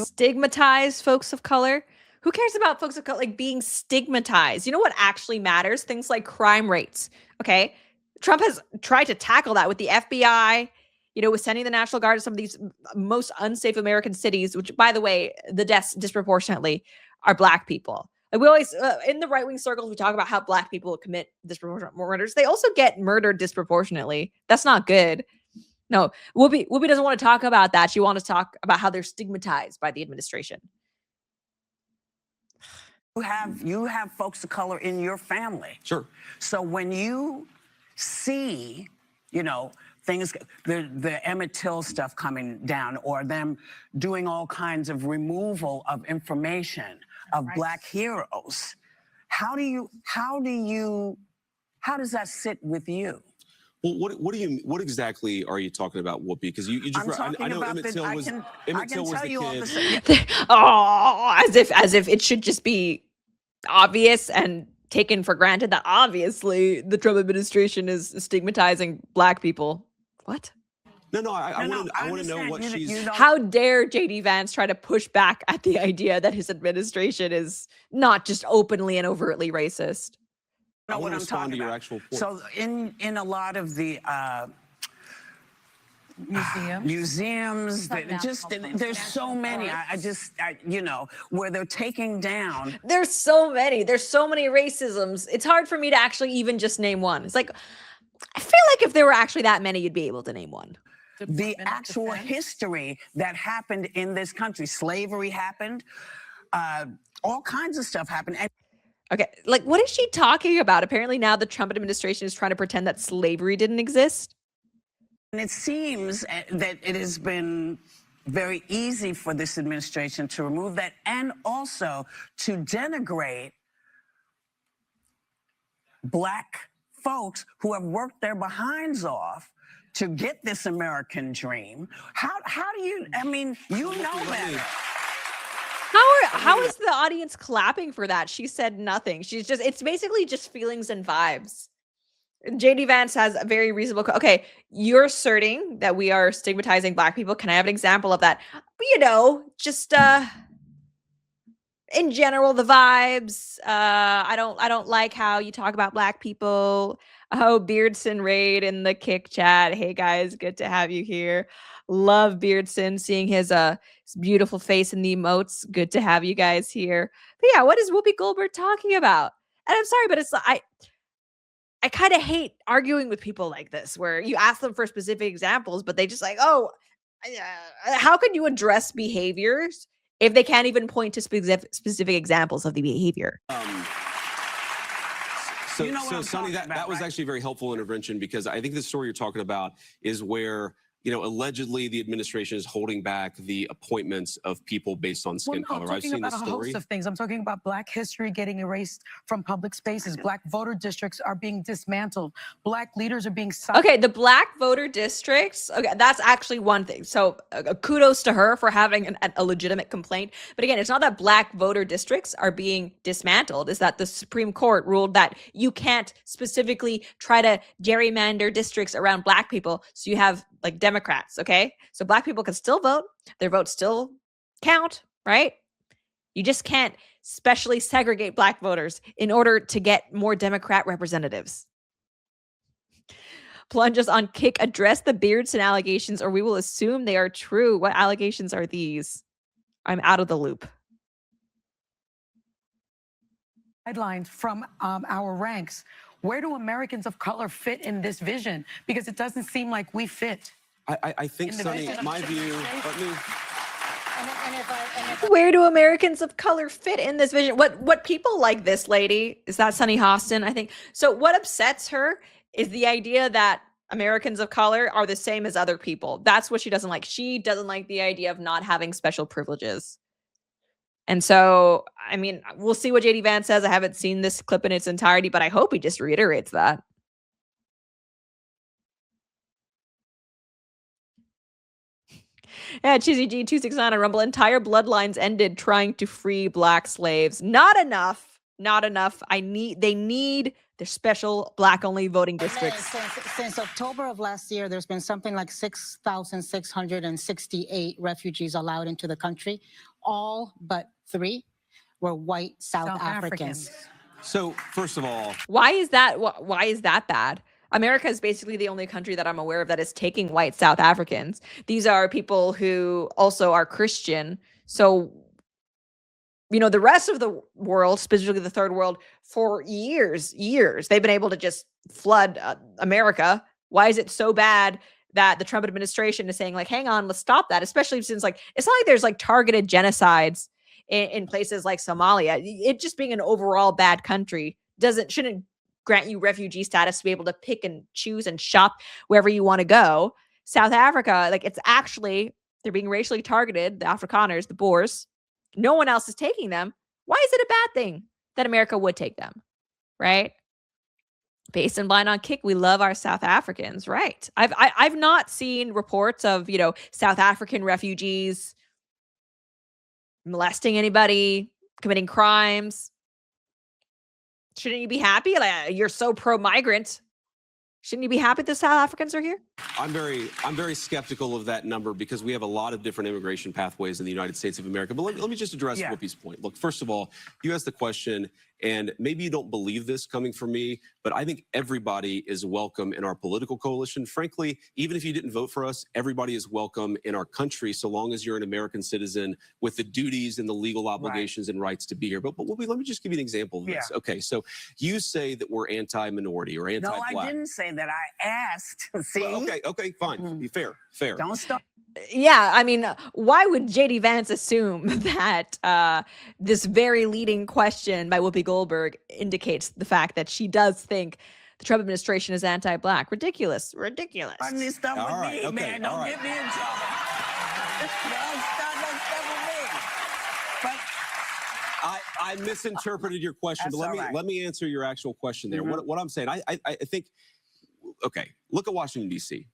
Stigmatize folks of color? Who cares about folks of color like being stigmatized? You know what actually matters? Things like crime rates. Okay. Trump has tried to tackle that with the FBI, with sending the National Guard to some of these most unsafe American cities, which, by the way, the deaths disproportionately are Black people. Like we always, in the right-wing circles, we talk about how Black people commit disproportionate murders. They also get murdered disproportionately. That's not good. No, Whoopi doesn't want to talk about that. She wants to talk about how they're stigmatized by the administration. You have folks of color in your family. Sure. So when you see, things, the Emmett Till stuff coming down, or them doing all kinds of removal of information of Black heroes, how does that sit with you? Well, what exactly are you talking about, Whoopi? Because you just I know Emmett Till was the kid. Oh, as if it should just be obvious and taken for granted that obviously the Trump administration is stigmatizing Black people. What? No, I want to know what she's. How dare JD Vance try to push back at the idea that his administration is not just openly and overtly racist? Know what I'm talking about. Actual point. So in a lot of the museums there's so many. You know, where they're taking down. There's so many racisms. It's hard for me to actually even just name one. It's like, I feel like if there were actually that many, you'd be able to name one. The actual history that happened in this country. Slavery happened. All kinds of stuff happened. And okay, like, what is she talking about? Apparently now the Trump administration is trying to pretend that slavery didn't exist. And it seems that it has been very easy for this administration to remove that and also to denigrate Black folks who have worked their behinds off to get this American dream. How do you, I mean, you know better. How is the audience clapping for that? She said nothing. It's basically just feelings and vibes. JD Vance has a very reasonable. Okay, you're asserting that we are stigmatizing Black people. Can I have an example of that? But, you know, just in general, the vibes. I don't like how you talk about Black people. Oh, Beardson Raid in the Kick chat. Hey guys, good to have you here. Love Beardson, seeing his beautiful face in the emotes. Good to have you guys here. But yeah, what is Whoopi Goldberg talking about? And I'm sorry, but it's I kind of hate arguing with people like this, where you ask them for specific examples, but they just like, oh, how can you address behaviors if they can't even point to specific examples of the behavior? So Sonny, that was actually a very helpful intervention, because I think the story you're talking about is where, you know, allegedly the administration is holding back the appointments of people based on skin color. I've seen the story. I'm talking about a host of things. I'm talking about Black history getting erased from public spaces. Black voter districts are being dismantled. Black leaders are being silenced. Okay, the Black voter districts. Okay, that's actually one thing. So kudos to her for having a legitimate complaint. But again, it's not that Black voter districts are being dismantled. It's that the Supreme Court ruled that you can't specifically try to gerrymander districts around Black people. So you have like Democrats, okay? So Black people can still vote. Their votes still count, right? You just can't specially segregate Black voters in order to get more Democrat representatives. Plunges on Kick, address the Beardson allegations or we will assume they are true. What allegations are these? I'm out of the loop. Guidelines from our ranks. Where do Americans of color fit in this vision? Because it doesn't seem like we fit. I think, Sonny, my view. Where do Americans of color fit in this vision? What people like this lady, is that Sunny Hostin, I think. So what upsets her is the idea that Americans of color are the same as other people. That's what she doesn't like. She doesn't like the idea of not having special privileges. And so, I mean, we'll see what JD Vance says. I haven't seen this clip in its entirety, but I hope he just reiterates that. Yeah, Chizzy G269 on Rumble. Entire bloodlines ended trying to free Black slaves. Not enough. Not enough. They need their special Black-only voting districts. Since October of last year, there's been something like 6,668 refugees allowed into the country. All but 3 were white South Africans. So, first of all, why is that bad? America is basically the only country that I'm aware of that is taking white South Africans. These are people who also are Christian. So, you know, the rest of the world, specifically the third world, for years, they've been able to just flood America. Why is it so bad that the Trump administration is saying, like, hang on, let's stop that? Especially since, like, it's not like there's like targeted genocides in places like Somalia. It just being an overall bad country shouldn't grant you refugee status to be able to pick and choose and shop wherever you want to go. South Africa, like, it's actually, they're being racially targeted, the Afrikaners, the Boers. No one else is taking them. Why is it a bad thing that America would take them, right? Based and blind on kick, we love our South Africans, right? I've not seen reports of, you know, South African refugees molesting anybody, committing crimes. Shouldn't you be happy? Like, you're so pro-migrant. Shouldn't you be happy the South Africans are here? I'm very skeptical of that number because we have a lot of different immigration pathways in the United States of America. But let me just address Whoopi's point. Look, first of all, you asked the question, and maybe you don't believe this coming from me, but I think everybody is welcome in our political coalition. Frankly, even if you didn't vote for us, everybody is welcome in our country so long as you're an American citizen with the duties and the legal obligations and rights to be here. But Whoopi, let me just give you an example of this. Okay, so you say that we're anti-minority or anti-black. No, I didn't say that. I asked. See? Well, okay, fine. Be fair. Don't stop. Yeah, I mean, why would JD Vance assume that this very leading question by Whoopi Goldberg indicates the fact that she does think the Trump administration is anti-black? Ridiculous. Funny stuff with me, man. Don't get me in trouble. Don't start no stuff with me. But I misinterpreted your question, but let me answer your actual question there. What I'm saying, I think, okay, look at Washington, D.C.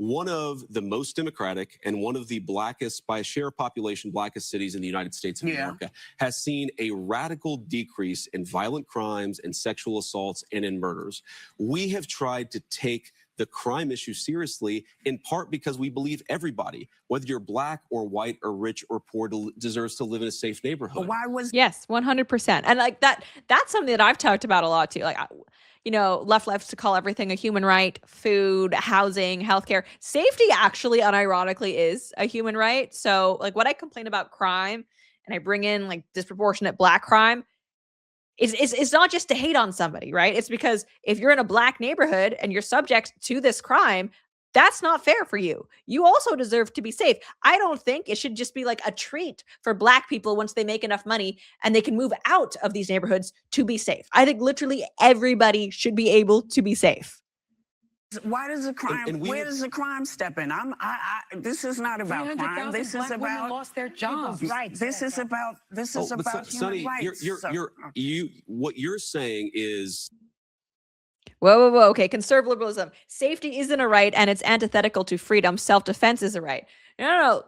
One of the most democratic and one of the blackest, by share of population, blackest cities in the United States of America, has seen a radical decrease in violent crimes and sexual assaults and in murders. We have tried to take the crime issue seriously, in part because we believe everybody, whether you're black or white or rich or poor, deserves to live in a safe neighborhood. why was Yes, 100%. And like that's something that I've talked about a lot too. Like, you know, left likes to call everything a human right: food, housing, healthcare. Safety actually, unironically, is a human right. So like when I complain about crime and I bring in like disproportionate black crime, it's not just to hate on somebody, right? It's because if you're in a black neighborhood and you're subject to this crime, that's not fair for you. You also deserve to be safe. I don't think it should just be like a treat for black people once they make enough money and they can move out of these neighborhoods to be safe. I think literally everybody should be able to be safe. Why does the crime? Where does the crime step in? This is not about crime. This is about lost their jobs. Rights. This is about human Sonny, rights. What you're saying is. Whoa. Okay, conservative liberalism. Safety isn't a right, and it's antithetical to freedom. Self-defense is a right. No.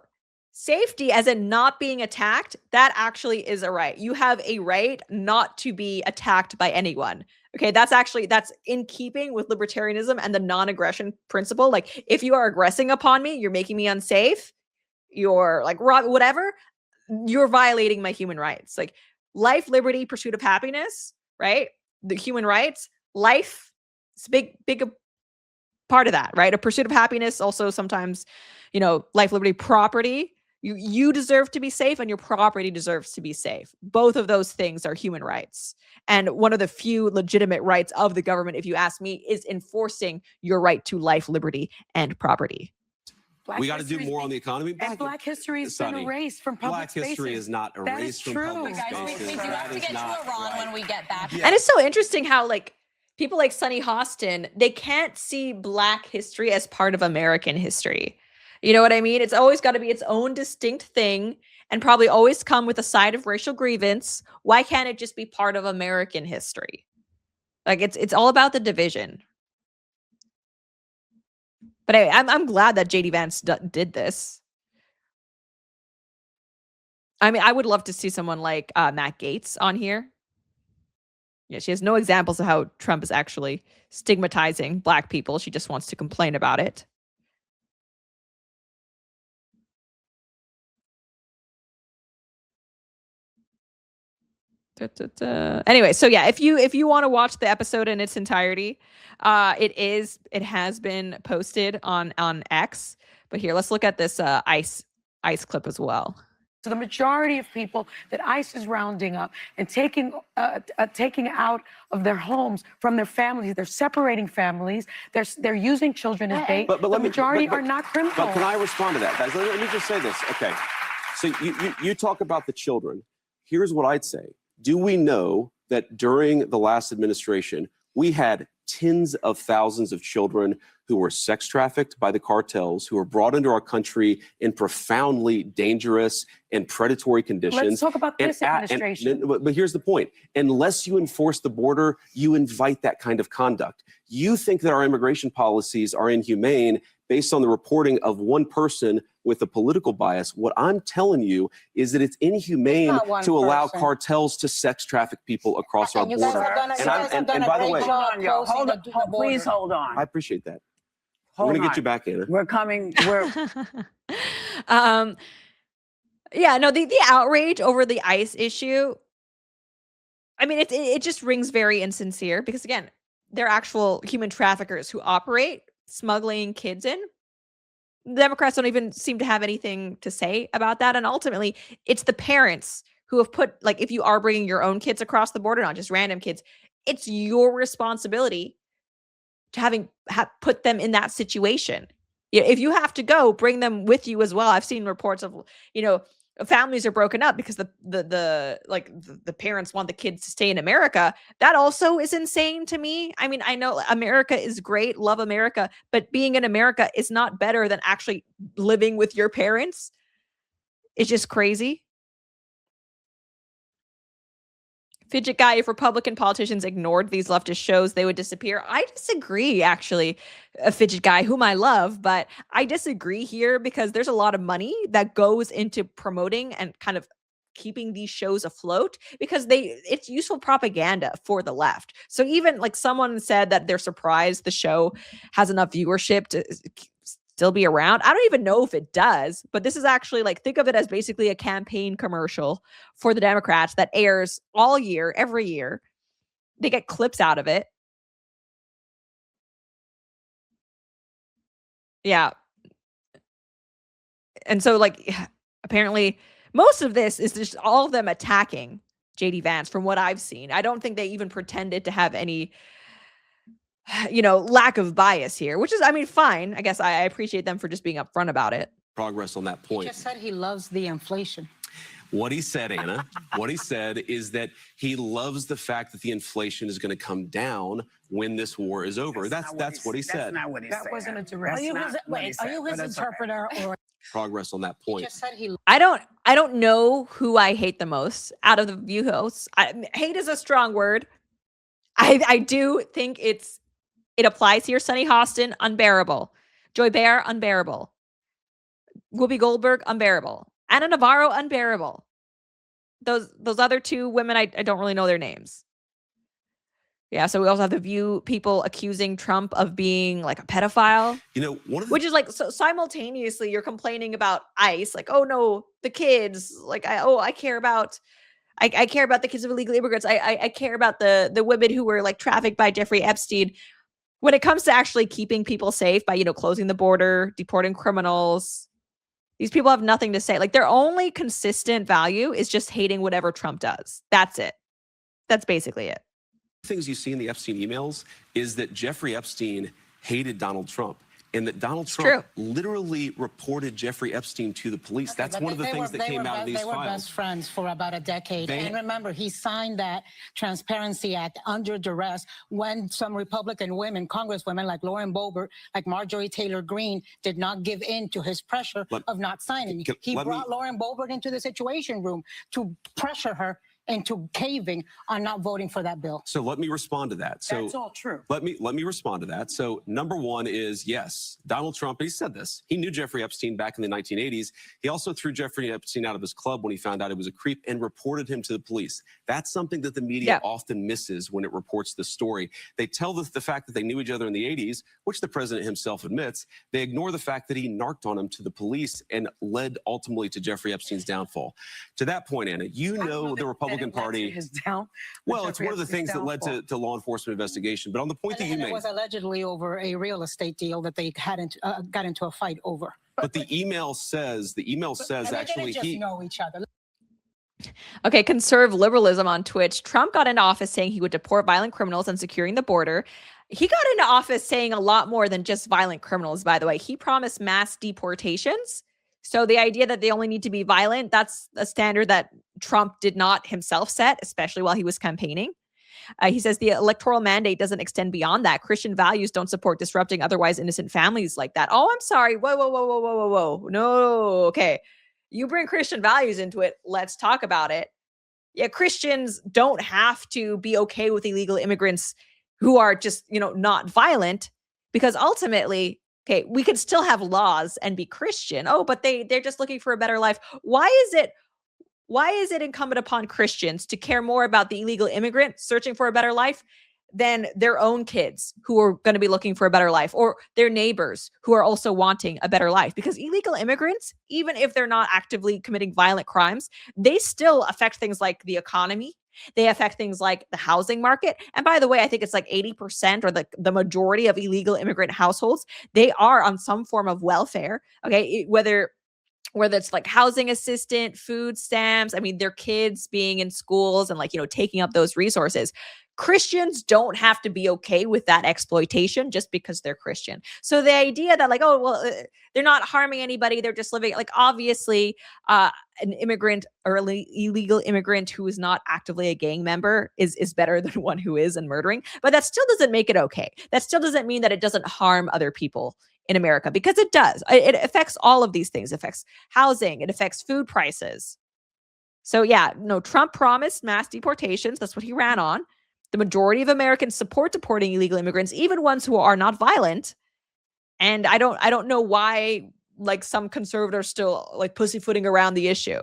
Safety, as in not being attacked, that actually is a right. You have a right not to be attacked by anyone. Okay, that's in keeping with libertarianism and the non-aggression principle. Like, if you are aggressing upon me, you're making me unsafe, you're like whatever, you're violating my human rights. Like life, liberty, pursuit of happiness, right? The human rights, life, it's a big part of that, right? A pursuit of happiness, also sometimes, you know, life, liberty, property. You deserve to be safe and your property deserves to be safe. Both of those things are human rights. And one of the few legitimate rights of the government, if you ask me, is enforcing your right to life, liberty, and property. We got to do more on the economy. And Black history has been erased from public spaces. Black history is not erased from public spaces. We do have to get to Iran when we get back. And it's so interesting how like people like Sunny Hostin, they can't see Black history as part of American history. You know what I mean? It's always got to be its own distinct thing and probably always come with a side of racial grievance. Why can't it just be part of American history? Like it's all about the division. But anyway, I'm glad that JD Vance did this. I mean, I would love to see someone like Matt Gaetz on here. Yeah, she has no examples of how Trump is actually stigmatizing Black people. She just wants to complain about it. Anyway, so yeah, if you want to watch the episode in its entirety, it has been posted on X. But here, let's look at this ICE clip as well. So the majority of people that ICE is rounding up and taking out of their homes from their families, they're separating families. They're using children as bait. But the majority are not criminals. But can I respond to that, guys? Let me just say this. Okay, so you talk about the children. Here's what I'd say. Do we know that during the last administration, we had tens of thousands of children who were sex trafficked by the cartels, who were brought into our country in profoundly dangerous and predatory conditions. Let's talk about this administration. But here's the point. Unless you enforce the border, you invite that kind of conduct. You think that our immigration policies are inhumane based on the reporting of one person with a political bias. What I'm telling you is that it's inhumane to allow cartels to sex traffic people across our border. And by the way, please hold on. I appreciate that. We're going to get you back, Anna. We're coming. Yeah, no, the outrage over the ICE issue, I mean, it just rings very insincere because, again, they're actual human traffickers who operate smuggling kids in. The Democrats don't even seem to have anything to say about that. And ultimately, it's the parents who have put, like, if you are bringing your own kids across the border, not just random kids, it's your responsibility to put them in that situation. If you have to go, bring them with you as well. I've seen reports of, families are broken up because the parents want the kids to stay in America. That also is insane to me. I mean, I know America is great, love America, but being in America is not better than actually living with your parents. It's just crazy. Fidget guy, if Republican politicians ignored these leftist shows, they would disappear. I disagree, actually, a fidget guy whom I love, but I disagree here because there's a lot of money that goes into promoting and kind of keeping these shows afloat because it's useful propaganda for the left. So even like someone said that they're surprised the show has enough viewership to still be around. I don't even know if it does, but this is actually think of it as basically a campaign commercial for the Democrats that airs all year, every year. They get clips out of it. Yeah. And so apparently most of this is just all of them attacking JD Vance from what I've seen. I don't think they even pretended to have any lack of bias here, which is, I mean, fine. I guess I appreciate them for just being upfront about it. Progress on that point. He just said he loves the inflation. What he said, Anna, what he said is that he loves the fact that the inflation is going to come down when this war is over. That's what he said. That's not what he said. That wasn't a direct. Are you his interpreter or? Progress on that point. He just said he. I don't know who I hate the most out of the View hosts. Hate is a strong word. I do think it applies here. Sunny Hostin, unbearable. Joy Behar, unbearable. Whoopi Goldberg, unbearable. Anna Navarro, unbearable. Those other two women, I don't really know their names. Yeah, so we also have the View people accusing Trump of being like a pedophile. Which is so simultaneously you're complaining about ICE, oh no, the kids, I care about the kids of illegal immigrants. I care about the women who were trafficked by Jeffrey Epstein. When it comes to actually keeping people safe by, closing the border, deporting criminals, these people have nothing to say. Their only consistent value is just hating whatever Trump does. That's it. That's basically it. Things you see in the Epstein emails is that Jeffrey Epstein hated Donald Trump and that Donald Trump literally reported Jeffrey Epstein to the police. That's one of the things that came out of these files. They were best friends for about a decade. And remember, he signed that Transparency Act under duress when some Republican women, congresswomen like Lauren Boebert, like Marjorie Taylor Greene, did not give in to his pressure of not signing. He brought Lauren Boebert into the Situation Room to pressure her into caving on not voting for that bill. So let me respond to that. So that's all true. Let me respond to that. So number one is, yes, Donald Trump, he said this. He knew Jeffrey Epstein back in the 1980s. He also threw Jeffrey Epstein out of his club when he found out he was a creep and reported him to the police. That's something that the media often misses when it reports the story. They tell the fact that they knew each other in the 80s, which the president himself admits. They ignore the fact that he narked on him to the police and led ultimately to JeffreyEpstein's downfall. To that point, Anna, the Republican Party. Well, it's one of the things that led to law enforcement investigation. But on the point that you made, it was allegedly over a real estate deal that they got into a fight over. But the email says actually he know each other. Okay, conserve liberalism on Twitch. Trump got into office saying he would deport violent criminals and securing the border. He got into office saying a lot more than just violent criminals, by the way. He promised mass deportations. So the idea that they only need to be violent, that's a standard that Trump did not himself set, especially while he was campaigning. He says the electoral mandate doesn't extend beyond that. Christian values don't support disrupting otherwise innocent families like that. Oh, I'm sorry. Whoa, whoa, whoa, whoa, whoa, whoa, whoa. No, okay. You bring Christian values into it. Let's talk about it. Yeah, Christians don't have to be okay with illegal immigrants who are just, not violent, because ultimately, okay, we could still have laws and be Christian. Oh, but they're just looking for a better life. Why is it incumbent upon Christians to care more about the illegal immigrant searching for a better life than their own kids who are going to be looking for a better life, or their neighbors who are also wanting a better life? Because illegal immigrants, even if they're not actively committing violent crimes, they still affect things like the economy. They affect things like the housing market. And by the way, I think it's like 80% or the majority of illegal immigrant households, they are on some form of welfare. Okay. Whether it's like housing assistant, food stamps, I mean, their kids being in schools and taking up those resources. Christians don't have to be okay with that exploitation just because they're Christian. So the idea that they're not harming anybody, they're just living, obviously an immigrant or illegal immigrant who is not actively a gang member is better than one who is and murdering. But that still doesn't make it okay. That still doesn't mean that it doesn't harm other people in America, because it does. It affects all of these things. It affects housing. It affects food prices. So yeah, no, Trump promised mass deportations. That's what he ran on. The majority of Americans support deporting illegal immigrants, even ones who are not violent. And I don't know why some conservatives still pussyfooting around the issue.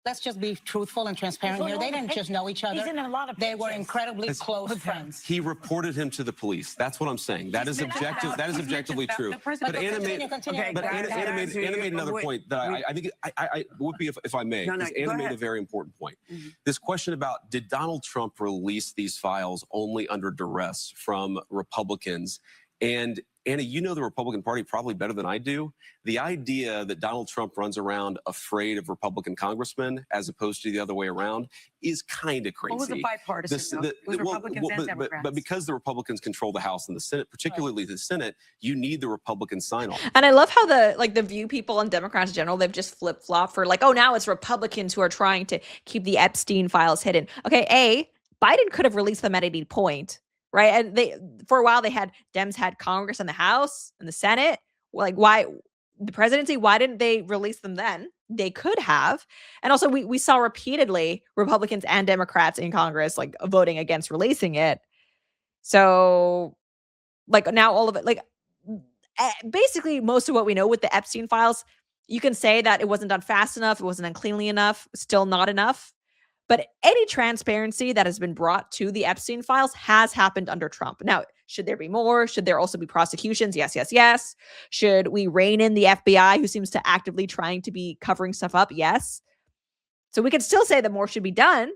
Let's just be truthful and transparent here. They didn't just know each other. They were incredibly close friends. He reported him to the police. That's what I'm saying. That is objective. That is objectively true. But Anna made another point that I think I would be, if I may, because Anna made a very important point. This question about, did Donald Trump release these files only under duress from Republicans? And Anna, you know the Republican Party probably better than I do. The idea that Donald Trump runs around afraid of Republican congressmen as opposed to the other way around is kind of crazy. What was the bipartisan? It was Republicans and Democrats. But because the Republicans control the House and the Senate, particularly the Senate, you need the Republican sign-off. And I love how the View people and Democrats in general, they've just flip-flopped for now it's Republicans who are trying to keep the Epstein files hidden. Okay, Biden could have released them at any point. Right. And for a while Dems had Congress and the House and the Senate. Why the presidency? Why didn't they release them then? They could have. And also we saw repeatedly Republicans and Democrats in Congress voting against releasing it. So now all of it, basically most of what we know with the Epstein files, you can say that it wasn't done fast enough. It wasn't done cleanly enough. Still not enough. But any transparency that has been brought to the Epstein files has happened under Trump. Now, should there be more? Should there also be prosecutions? Yes, yes, yes. Should we rein in the FBI, who seems to actively trying to be covering stuff up? Yes. So we can still say that more should be done.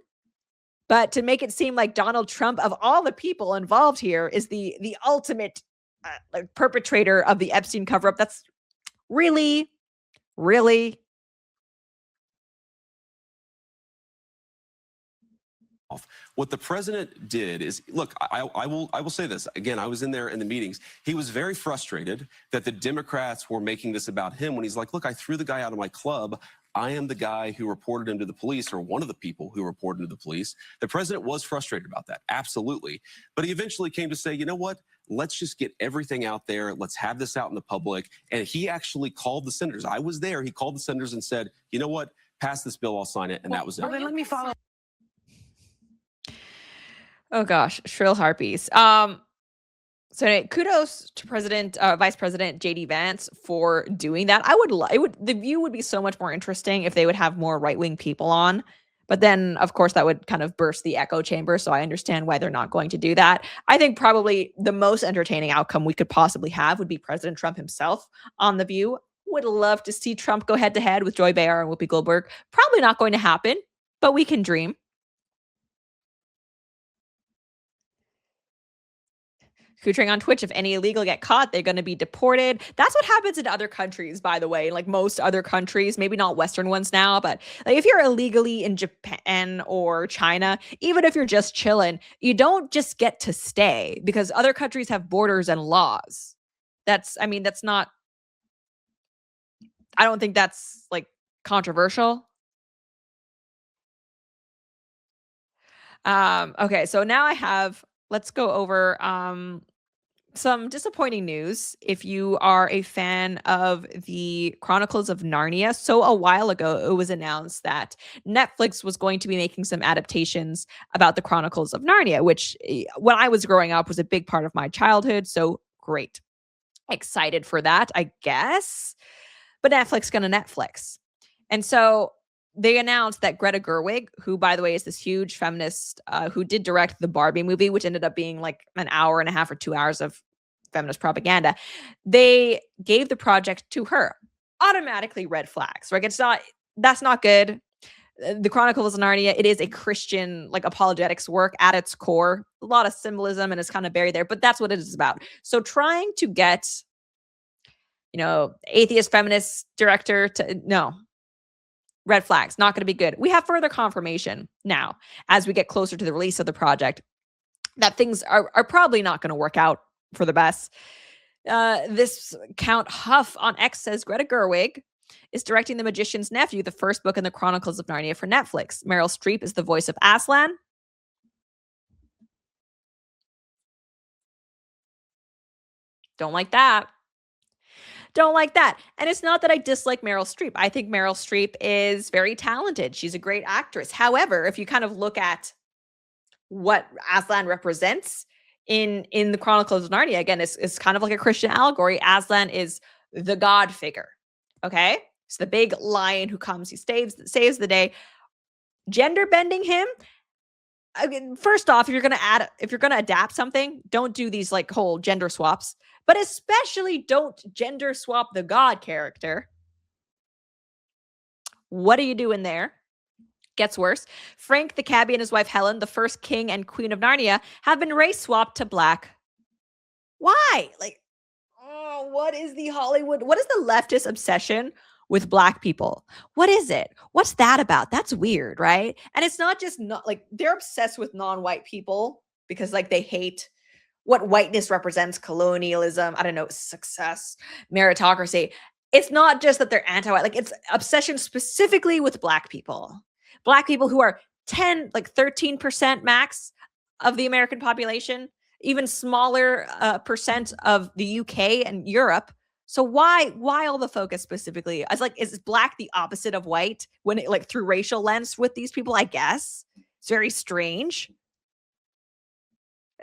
But to make it seem like Donald Trump, of all the people involved here, is the ultimate perpetrator of the Epstein cover-up, that's really, really... What the president did is, look, I will say this again. I was in there in the meetings. He was very frustrated that the Democrats were making this about him when he's like, look, I threw the guy out of my club. I am the guy who reported him to the police, or one of the people who reported him to the police. The president was frustrated about that. Absolutely. But he eventually came to say, you know what? Let's just get everything out there. Let's have this out in the public. And he actually called the senators. I was there. He called the senators and said, you know what? Pass this bill. I'll sign it. And that was it. Let me follow. Oh gosh, shrill harpies. So kudos to Vice President JD Vance for doing that. The View would be so much more interesting if they would have more right-wing people on. But then, of course, that would kind of burst the echo chamber. So I understand why they're not going to do that. I think probably the most entertaining outcome we could possibly have would be President Trump himself on The View. Would love to see Trump go head-to-head with Joy Behar and Whoopi Goldberg. Probably not going to happen, but we can dream. Coutring on Twitch, if any illegal get caught, they're going to be deported. That's what happens in other countries, by the way. Most other countries, maybe not Western ones now, but if you're illegally in Japan or China, even if you're just chilling, you don't just get to stay, because other countries have borders and laws. That's not, I don't think that's controversial. Okay, so now let's go over some disappointing news if you are a fan of the Chronicles of Narnia. So a while ago, it was announced that Netflix was going to be making some adaptations about the Chronicles of Narnia, which when I was growing up was a big part of my childhood. So great. Excited for that, I guess. But Netflix gonna Netflix. And so they announced that Greta Gerwig, who, by the way, is this huge feminist who did direct the Barbie movie, which ended up being like an hour and a half or 2 hours of feminist propaganda, they gave the project to her. Automatically red flags, right? That's not good. The Chronicles of Narnia, it is a Christian, like, apologetics work at its core. A lot of symbolism and it's kind of buried there, but that's what it is about. So trying to get, atheist feminist director no. Red flags, not going to be good. We have further confirmation now as we get closer to the release of the project that things are probably not going to work out for the best. This Count Huff on X says Greta Gerwig is directing The Magician's Nephew, the first book in the Chronicles of Narnia for Netflix. Meryl Streep is the voice of Aslan. Don't like that. Don't like that. And it's not that I dislike Meryl Streep. I think Meryl Streep is very talented. She's a great actress. However, if you kind of look at what Aslan represents in the Chronicles of Narnia, again, it's kind of like a Christian allegory. Aslan is the God figure. Okay? It's the big lion who comes, he saves the day. Gender bending him. Again, first off, if you're gonna adapt something, don't do these like whole gender swaps. But especially don't gender swap the God character. What are you doing there? Gets worse. Frank the cabbie and his wife Helen, the first king and queen of Narnia, have been race swapped to black. Why? What is the leftist obsession with black people? What is it? What's that about? That's weird, right? And it's not just they're obsessed with non-white people because they hate what whiteness represents, colonialism, I don't know, success, meritocracy. It's not just that they're anti-white, it's obsession specifically with black people. Black people who are 13% max of the American population, even smaller percent of the UK and Europe. So why all the focus specifically? I was is black the opposite of white when it through racial lens with these people? I guess it's very strange.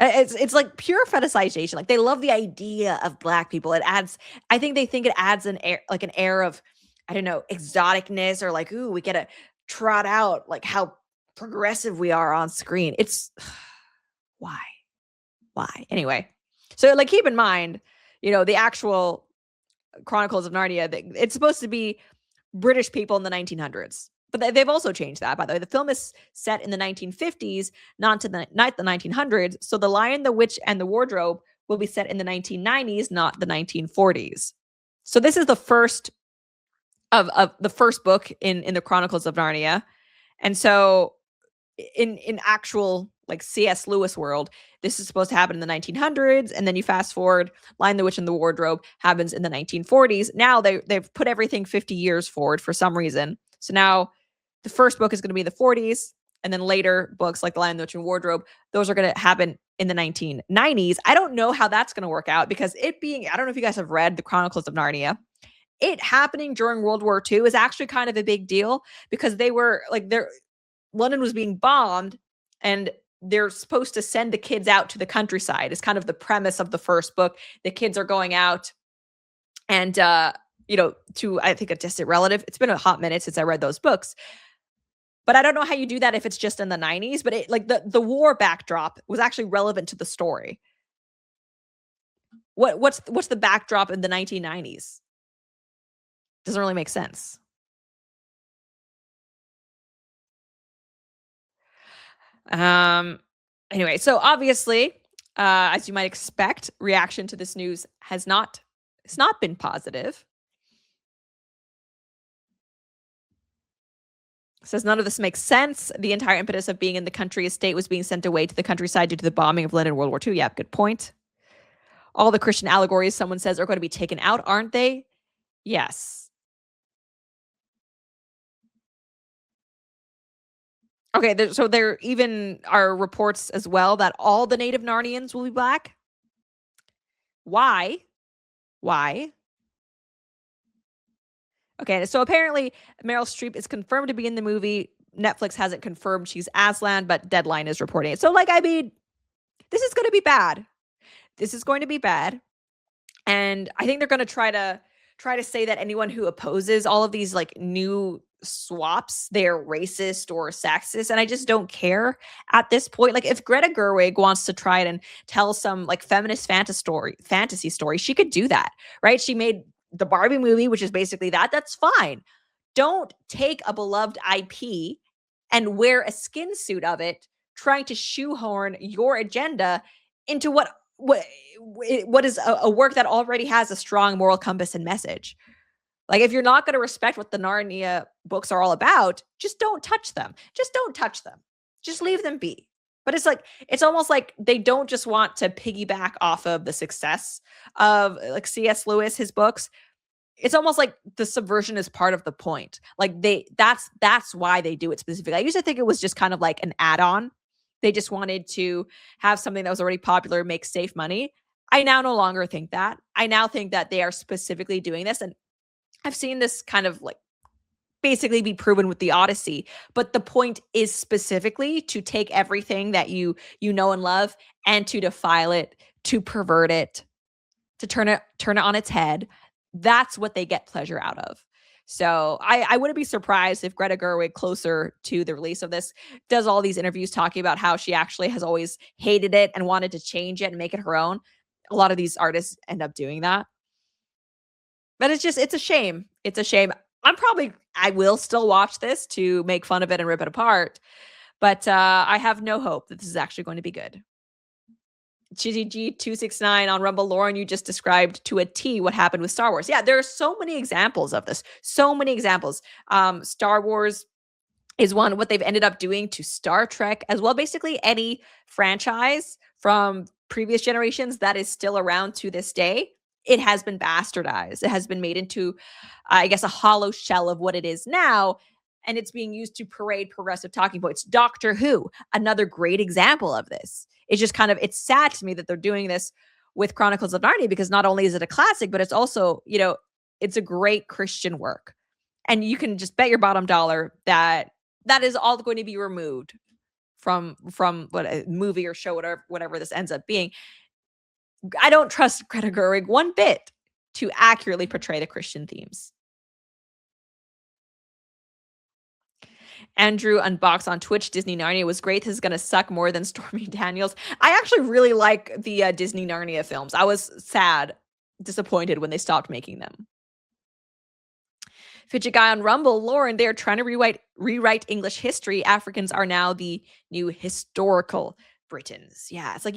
It's like pure fetishization. They love the idea of black people. I think they think it adds an air of, I don't know, exoticness or ooh, we get to trot out how progressive we are on screen. It's why? Anyway, so keep in mind, the actual Chronicles of Narnia, it's supposed to be British people in the 1900s. But they've also changed that, by the way. The film is set in the 1950s, not the 1900s. So The Lion, the Witch, and the Wardrobe will be set in the 1990s, not the 1940s. So this is the first of the first book in the Chronicles of Narnia. And so in actual C.S. Lewis world, this is supposed to happen in the 1900s. And then you fast forward, Lion, the Witch, and the Wardrobe happens in the 1940s. Now they've put everything 50 years forward for some reason. So now the first book is going to be in the 40s, and then later books like The Lion, the Witch, and Wardrobe, those are going to happen in the 1990s. I don't know how that's going to work out because I don't know if you guys have read the Chronicles of Narnia. It happening during World War II is actually kind of a big deal because they were London was being bombed and they're supposed to send the kids out to the countryside. It's kind of the premise of the first book. The kids are going out and, to, I think, a distant relative. It's been a hot minute since I read those books. But I don't know how you do that if it's just in the 90s. But the war backdrop was actually relevant to the story. What's the backdrop in the 1990s? Doesn't really make sense. Anyway, so obviously, as you might expect, reaction to this news it's not been positive. Says none of this makes sense. The entire impetus of being in the country estate was being sent away to the countryside due to the bombing of London in World War II. Yeah, good point. All the Christian allegories, someone says, are going to be taken out, aren't they? Yes. Okay, so there even are reports as well that all the native Narnians will be black. Why? Why? Okay, so apparently Meryl Streep is confirmed to be in the movie. Netflix hasn't confirmed she's Aslan, but Deadline is reporting it. So, like, I mean, this is going to be bad. This is going to be bad. And I think they're going to try to say that anyone who opposes all of these like new swaps, they're racist or sexist. And I just don't care at this point. Like, if Greta Gerwig wants to try it and tell some like feminist fantasy story, she could do that, right? She made the Barbie movie, which is basically that. That's fine. Don't take a beloved IP and wear a skin suit of it, trying to shoehorn your agenda into what is a work that already has a strong moral compass and message. Like, if you're not going to respect what the Narnia books are all about, just don't touch them. Just don't touch them. Just leave them be. But it's almost like they don't just want to piggyback off of the success of like C.S. Lewis, his books. It's almost like the subversion is part of the point. Like that's why they do it specifically. I used to think it was just kind of like an add-on. They just wanted to have something that was already popular, make safe money. I now no longer think that. I now think that they are specifically doing this. And I've seen this kind of like basically be proven with the Odyssey. But the point is specifically to take everything that you know and love and to defile it, to pervert it, to turn it on its head. That's what they get pleasure out of. So I wouldn't be surprised if Greta Gerwig, closer to the release of this, does all these interviews talking about how she actually has always hated it and wanted to change it and make it her own. A lot of these artists end up doing that. But it's a shame. It's a shame. I will still watch this to make fun of it and rip it apart. But I have no hope that this is actually going to be good. GG269 on Rumble, Lauren, you just described to a T what happened with Star Wars. Yeah, there are so many examples of this. So many examples. Star Wars is one. What they've ended up doing to Star Trek as well. Basically, any franchise from previous generations that is still around to this day, it has been bastardized. It has been made into, I guess, a hollow shell of what it is now. And it's being used to parade progressive talking points. Doctor Who, another great example of this. It's just kind of, it's sad to me that they're doing this with Chronicles of Narnia, because not only is it a classic, but it's also, it's a great Christian work. And you can just bet your bottom dollar that that is all going to be removed from what a movie or show, whatever this ends up being. I don't trust Greta Gerwig one bit to accurately portray the Christian themes. Andrew Unbox on Twitch, Disney Narnia was great. This is going to suck more than Stormy Daniels. I actually really like the Disney Narnia films. I was disappointed when they stopped making them. Fidget Guy on Rumble, Lauren, they're trying to rewrite English history. Africans are now the new historical Britons. Yeah, it's like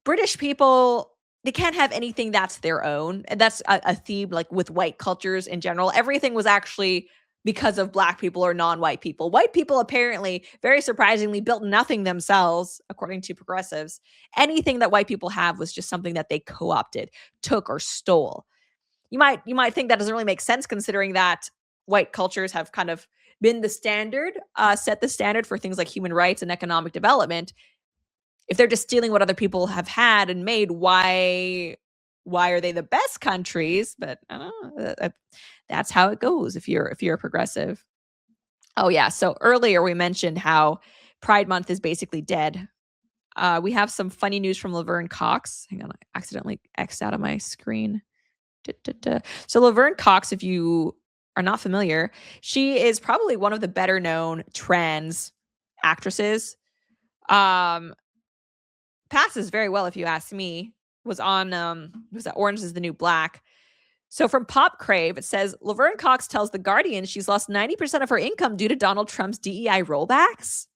British people, they can't have anything that's their own. And that's a theme like with white cultures in general. Everything was actually because of Black people or non-white people. White people apparently, very surprisingly, built nothing themselves, according to progressives. Anything that white people have was just something that they co-opted, took, or stole. You might think that doesn't really make sense, considering that white cultures have kind of been the standard, set the standard for things like human rights and economic development. If they're just stealing what other people have had and made, why are they the best countries? But I don't know. That's how it goes if you're a progressive. Oh yeah. So earlier we mentioned how Pride Month is basically dead. We have some funny news from Laverne Cox. Hang on, I accidentally X'd out of my screen. So Laverne Cox, if you are not familiar, she is probably one of the better known trans actresses. Passes very well, if you ask me. Was on was that Orange is the New Black. So from Pop Crave, it says Laverne Cox tells The Guardian she's lost 90% of her income due to Donald Trump's DEI rollbacks.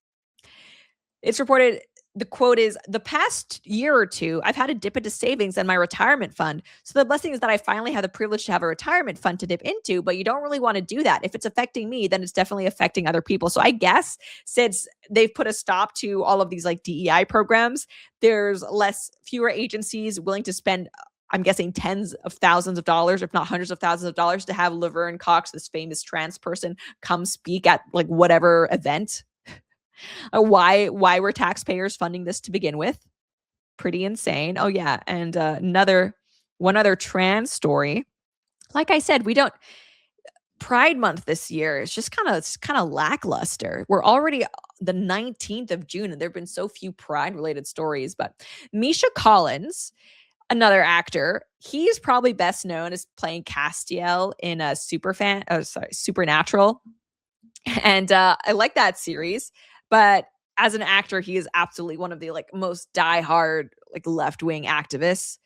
It's reported, the quote is, the past year or two, I've had to dip into savings and my retirement fund. So the blessing is that I finally have the privilege to have a retirement fund to dip into, but you don't really want to do that. If it's affecting me, then it's definitely affecting other people. So I guess since they've put a stop to all of these like DEI programs, there's fewer agencies willing to spend, I'm guessing, tens of thousands of dollars, if not hundreds of thousands of dollars, to have Laverne Cox, this famous trans person, come speak at like whatever event. Why were taxpayers funding this to begin with? Pretty insane. Oh yeah, and one other trans story. Like I said, we don't Pride Month this year is just kind of lackluster. We're already the 19th of June and there've been so few pride related stories, but Misha Collins, another actor, he's probably best known as playing Castiel in a Supernatural. And I like that series, but as an actor, he is absolutely one of the like most diehard like left-wing activists.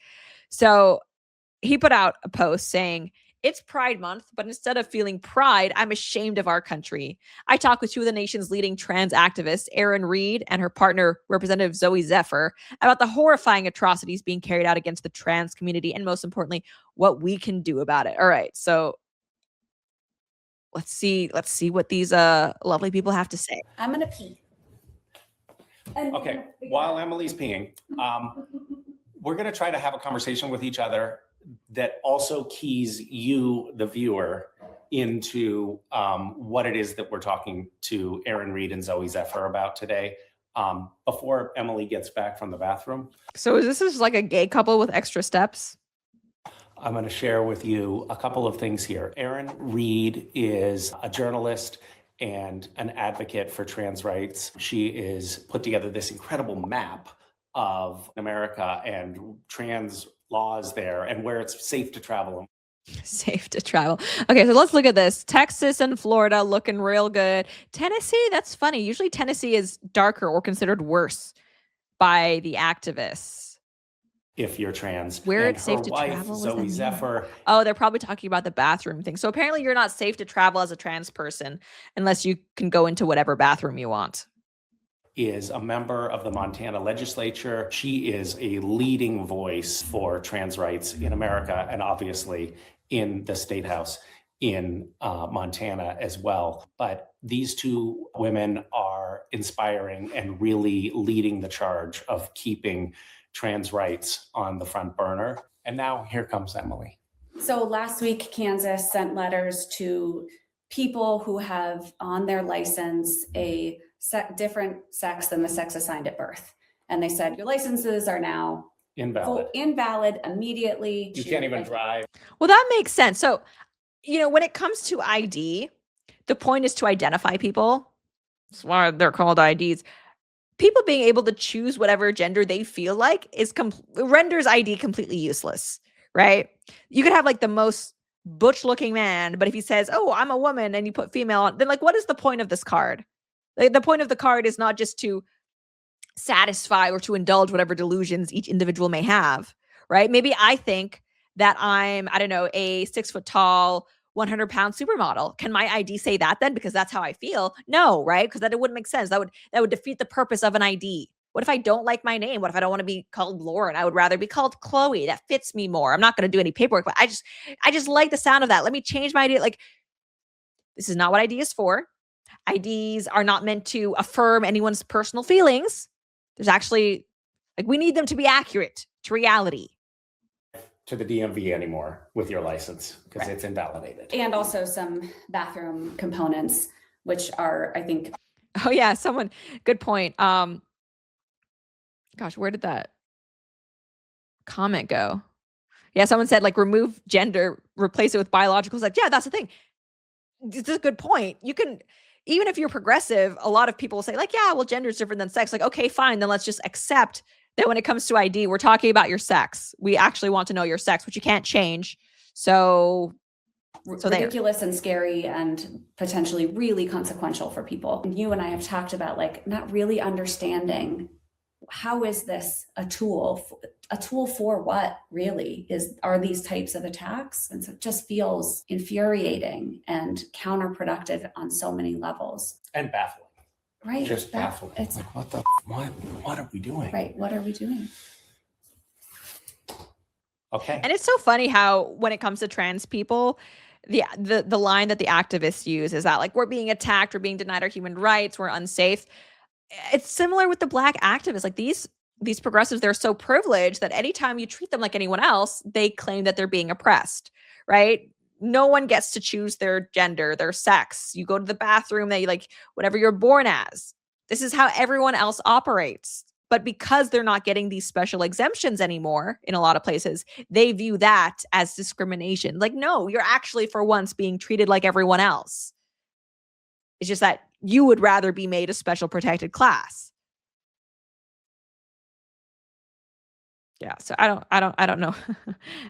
So he put out a post saying, "It's Pride Month, but instead of feeling pride, I'm ashamed of our country. I talked with two of the nation's leading trans activists, Erin Reed and her partner, Representative Zoe Zephyr, about the horrifying atrocities being carried out against the trans community and most importantly, what we can do about it." All right, so let's see what these lovely people have to say. I'm gonna pee. Okay, while Emily's peeing, we're going to try to have a conversation with each other that also keys you, the viewer, into what it is that we're talking to Erin Reed and Zoe Zephyr about today before Emily gets back from the bathroom. So is this like a gay couple with extra steps? I'm going to share with you a couple of things here. Erin Reed is a journalist and an advocate for trans rights. She is put together this incredible map of America and trans laws there and where it's safe to travel. Safe to travel. Okay, so let's look at this. Texas and Florida looking real good. Tennessee, that's funny. Usually Tennessee is darker or considered worse by the activists. If you're trans. Where and it's safe her to wife, travel. Zoe Zephyr. Oh, they're probably talking about the bathroom thing. So apparently you're not safe to travel as a trans person unless you can go into whatever bathroom you want. Is a member of the Montana legislature. She is a leading voice for trans rights in America and obviously in the state house in Montana as well. But these two women are inspiring and really leading the charge of keeping trans rights on the front burner. And now here comes Emily. So last week, Kansas sent letters to people who have on their license a different sex than the sex assigned at birth. And they said, your licenses are now invalid immediately. You can't even drive. Well, that makes sense. So, when it comes to ID, the point is to identify people. That's why they're called IDs. People being able to choose whatever gender they feel like renders ID completely useless, right? You could have like the most butch looking man, but if he says, "Oh, I'm a woman," and you put female on, then like, what is the point of this card? Like, the point of the card is not just to satisfy or to indulge whatever delusions each individual may have, right? Maybe I think that I'm, I don't know, a 6 foot tall, 100-pound supermodel. Can my ID say that then? Because that's how I feel? No, right? Because that it wouldn't make sense. That would defeat the purpose of an ID. What if I don't like my name? What if I don't want to be called Lauren? I would rather be called Chloe. That fits me more. I'm not going to do any paperwork, but I just like the sound of that. Let me change my ID. Like, this is not what ID is for. IDs are not meant to affirm anyone's personal feelings. There's actually, like, we need them to be accurate to reality. To the DMV anymore with your license because it's invalidated. And also some bathroom components, which are, I think. Oh yeah, good point. Gosh, where did that comment go? Yeah, someone said like remove gender, replace it with biological. It's like, yeah, that's the thing. It's a good point. You can, even if you're progressive, a lot of people will say like, yeah, well, gender is different than sex. Like, okay, fine. Then let's just accept that when it comes to ID, we're talking about your sex. We actually want to know your sex, which you can't change. So ridiculous and scary and potentially really consequential for people. And you and I have talked about like not really understanding how is this a tool for what really are these types of attacks? And so it just feels infuriating and counterproductive on so many levels. And baffling. Right. Just baffling. It's like, what are we doing? Right. What are we doing? Okay. And it's so funny how when it comes to trans people, the line that the activists use is that like, we're being attacked, we're being denied our human rights, we're unsafe. It's similar with the Black activists. Like these progressives, they're so privileged that anytime you treat them like anyone else, they claim that they're being oppressed, right? No one gets to choose their gender, their sex. You go to the bathroom, they like whatever you're born as. This is how everyone else operates. But because they're not getting these special exemptions anymore in a lot of places, they view that as discrimination. Like, no, you're actually for once being treated like everyone else. It's just that you would rather be made a special protected class. Yeah, so I don't know.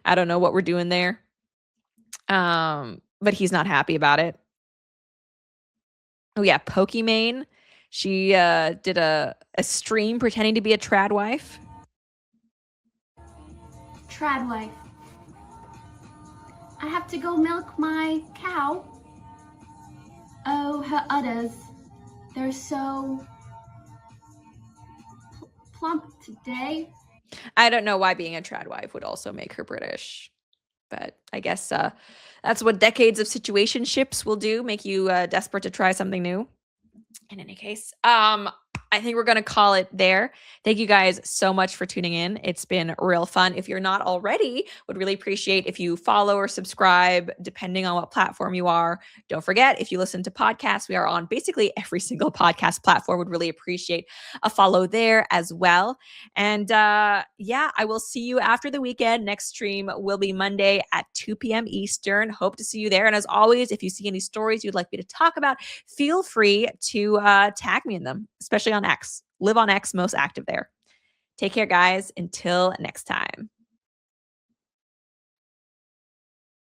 I don't know what we're doing there. But he's not happy about it. Oh yeah, Pokimane. She did a stream pretending to be a trad wife. Trad wife. I have to go milk my cow. Oh, her udders. They're so plump today. I don't know why being a trad wife would also make her British. But I guess that's what decades of situationships will do, make you desperate to try something new. In any case, I think we're going to call it there. Thank you guys so much for tuning in. It's been real fun. If you're not already, would really appreciate if you follow or subscribe, depending on what platform you are. Don't forget, if you listen to podcasts, we are on basically every single podcast platform. Would really appreciate a follow there as well. And yeah, I will see you after the weekend. Next stream will be Monday at 2 p.m. Eastern. Hope to see you there. And as always, if you see any stories you'd like me to talk about, feel free to tag me in them, especially on X. Live on X, most active there. Take care, guys. Until next time.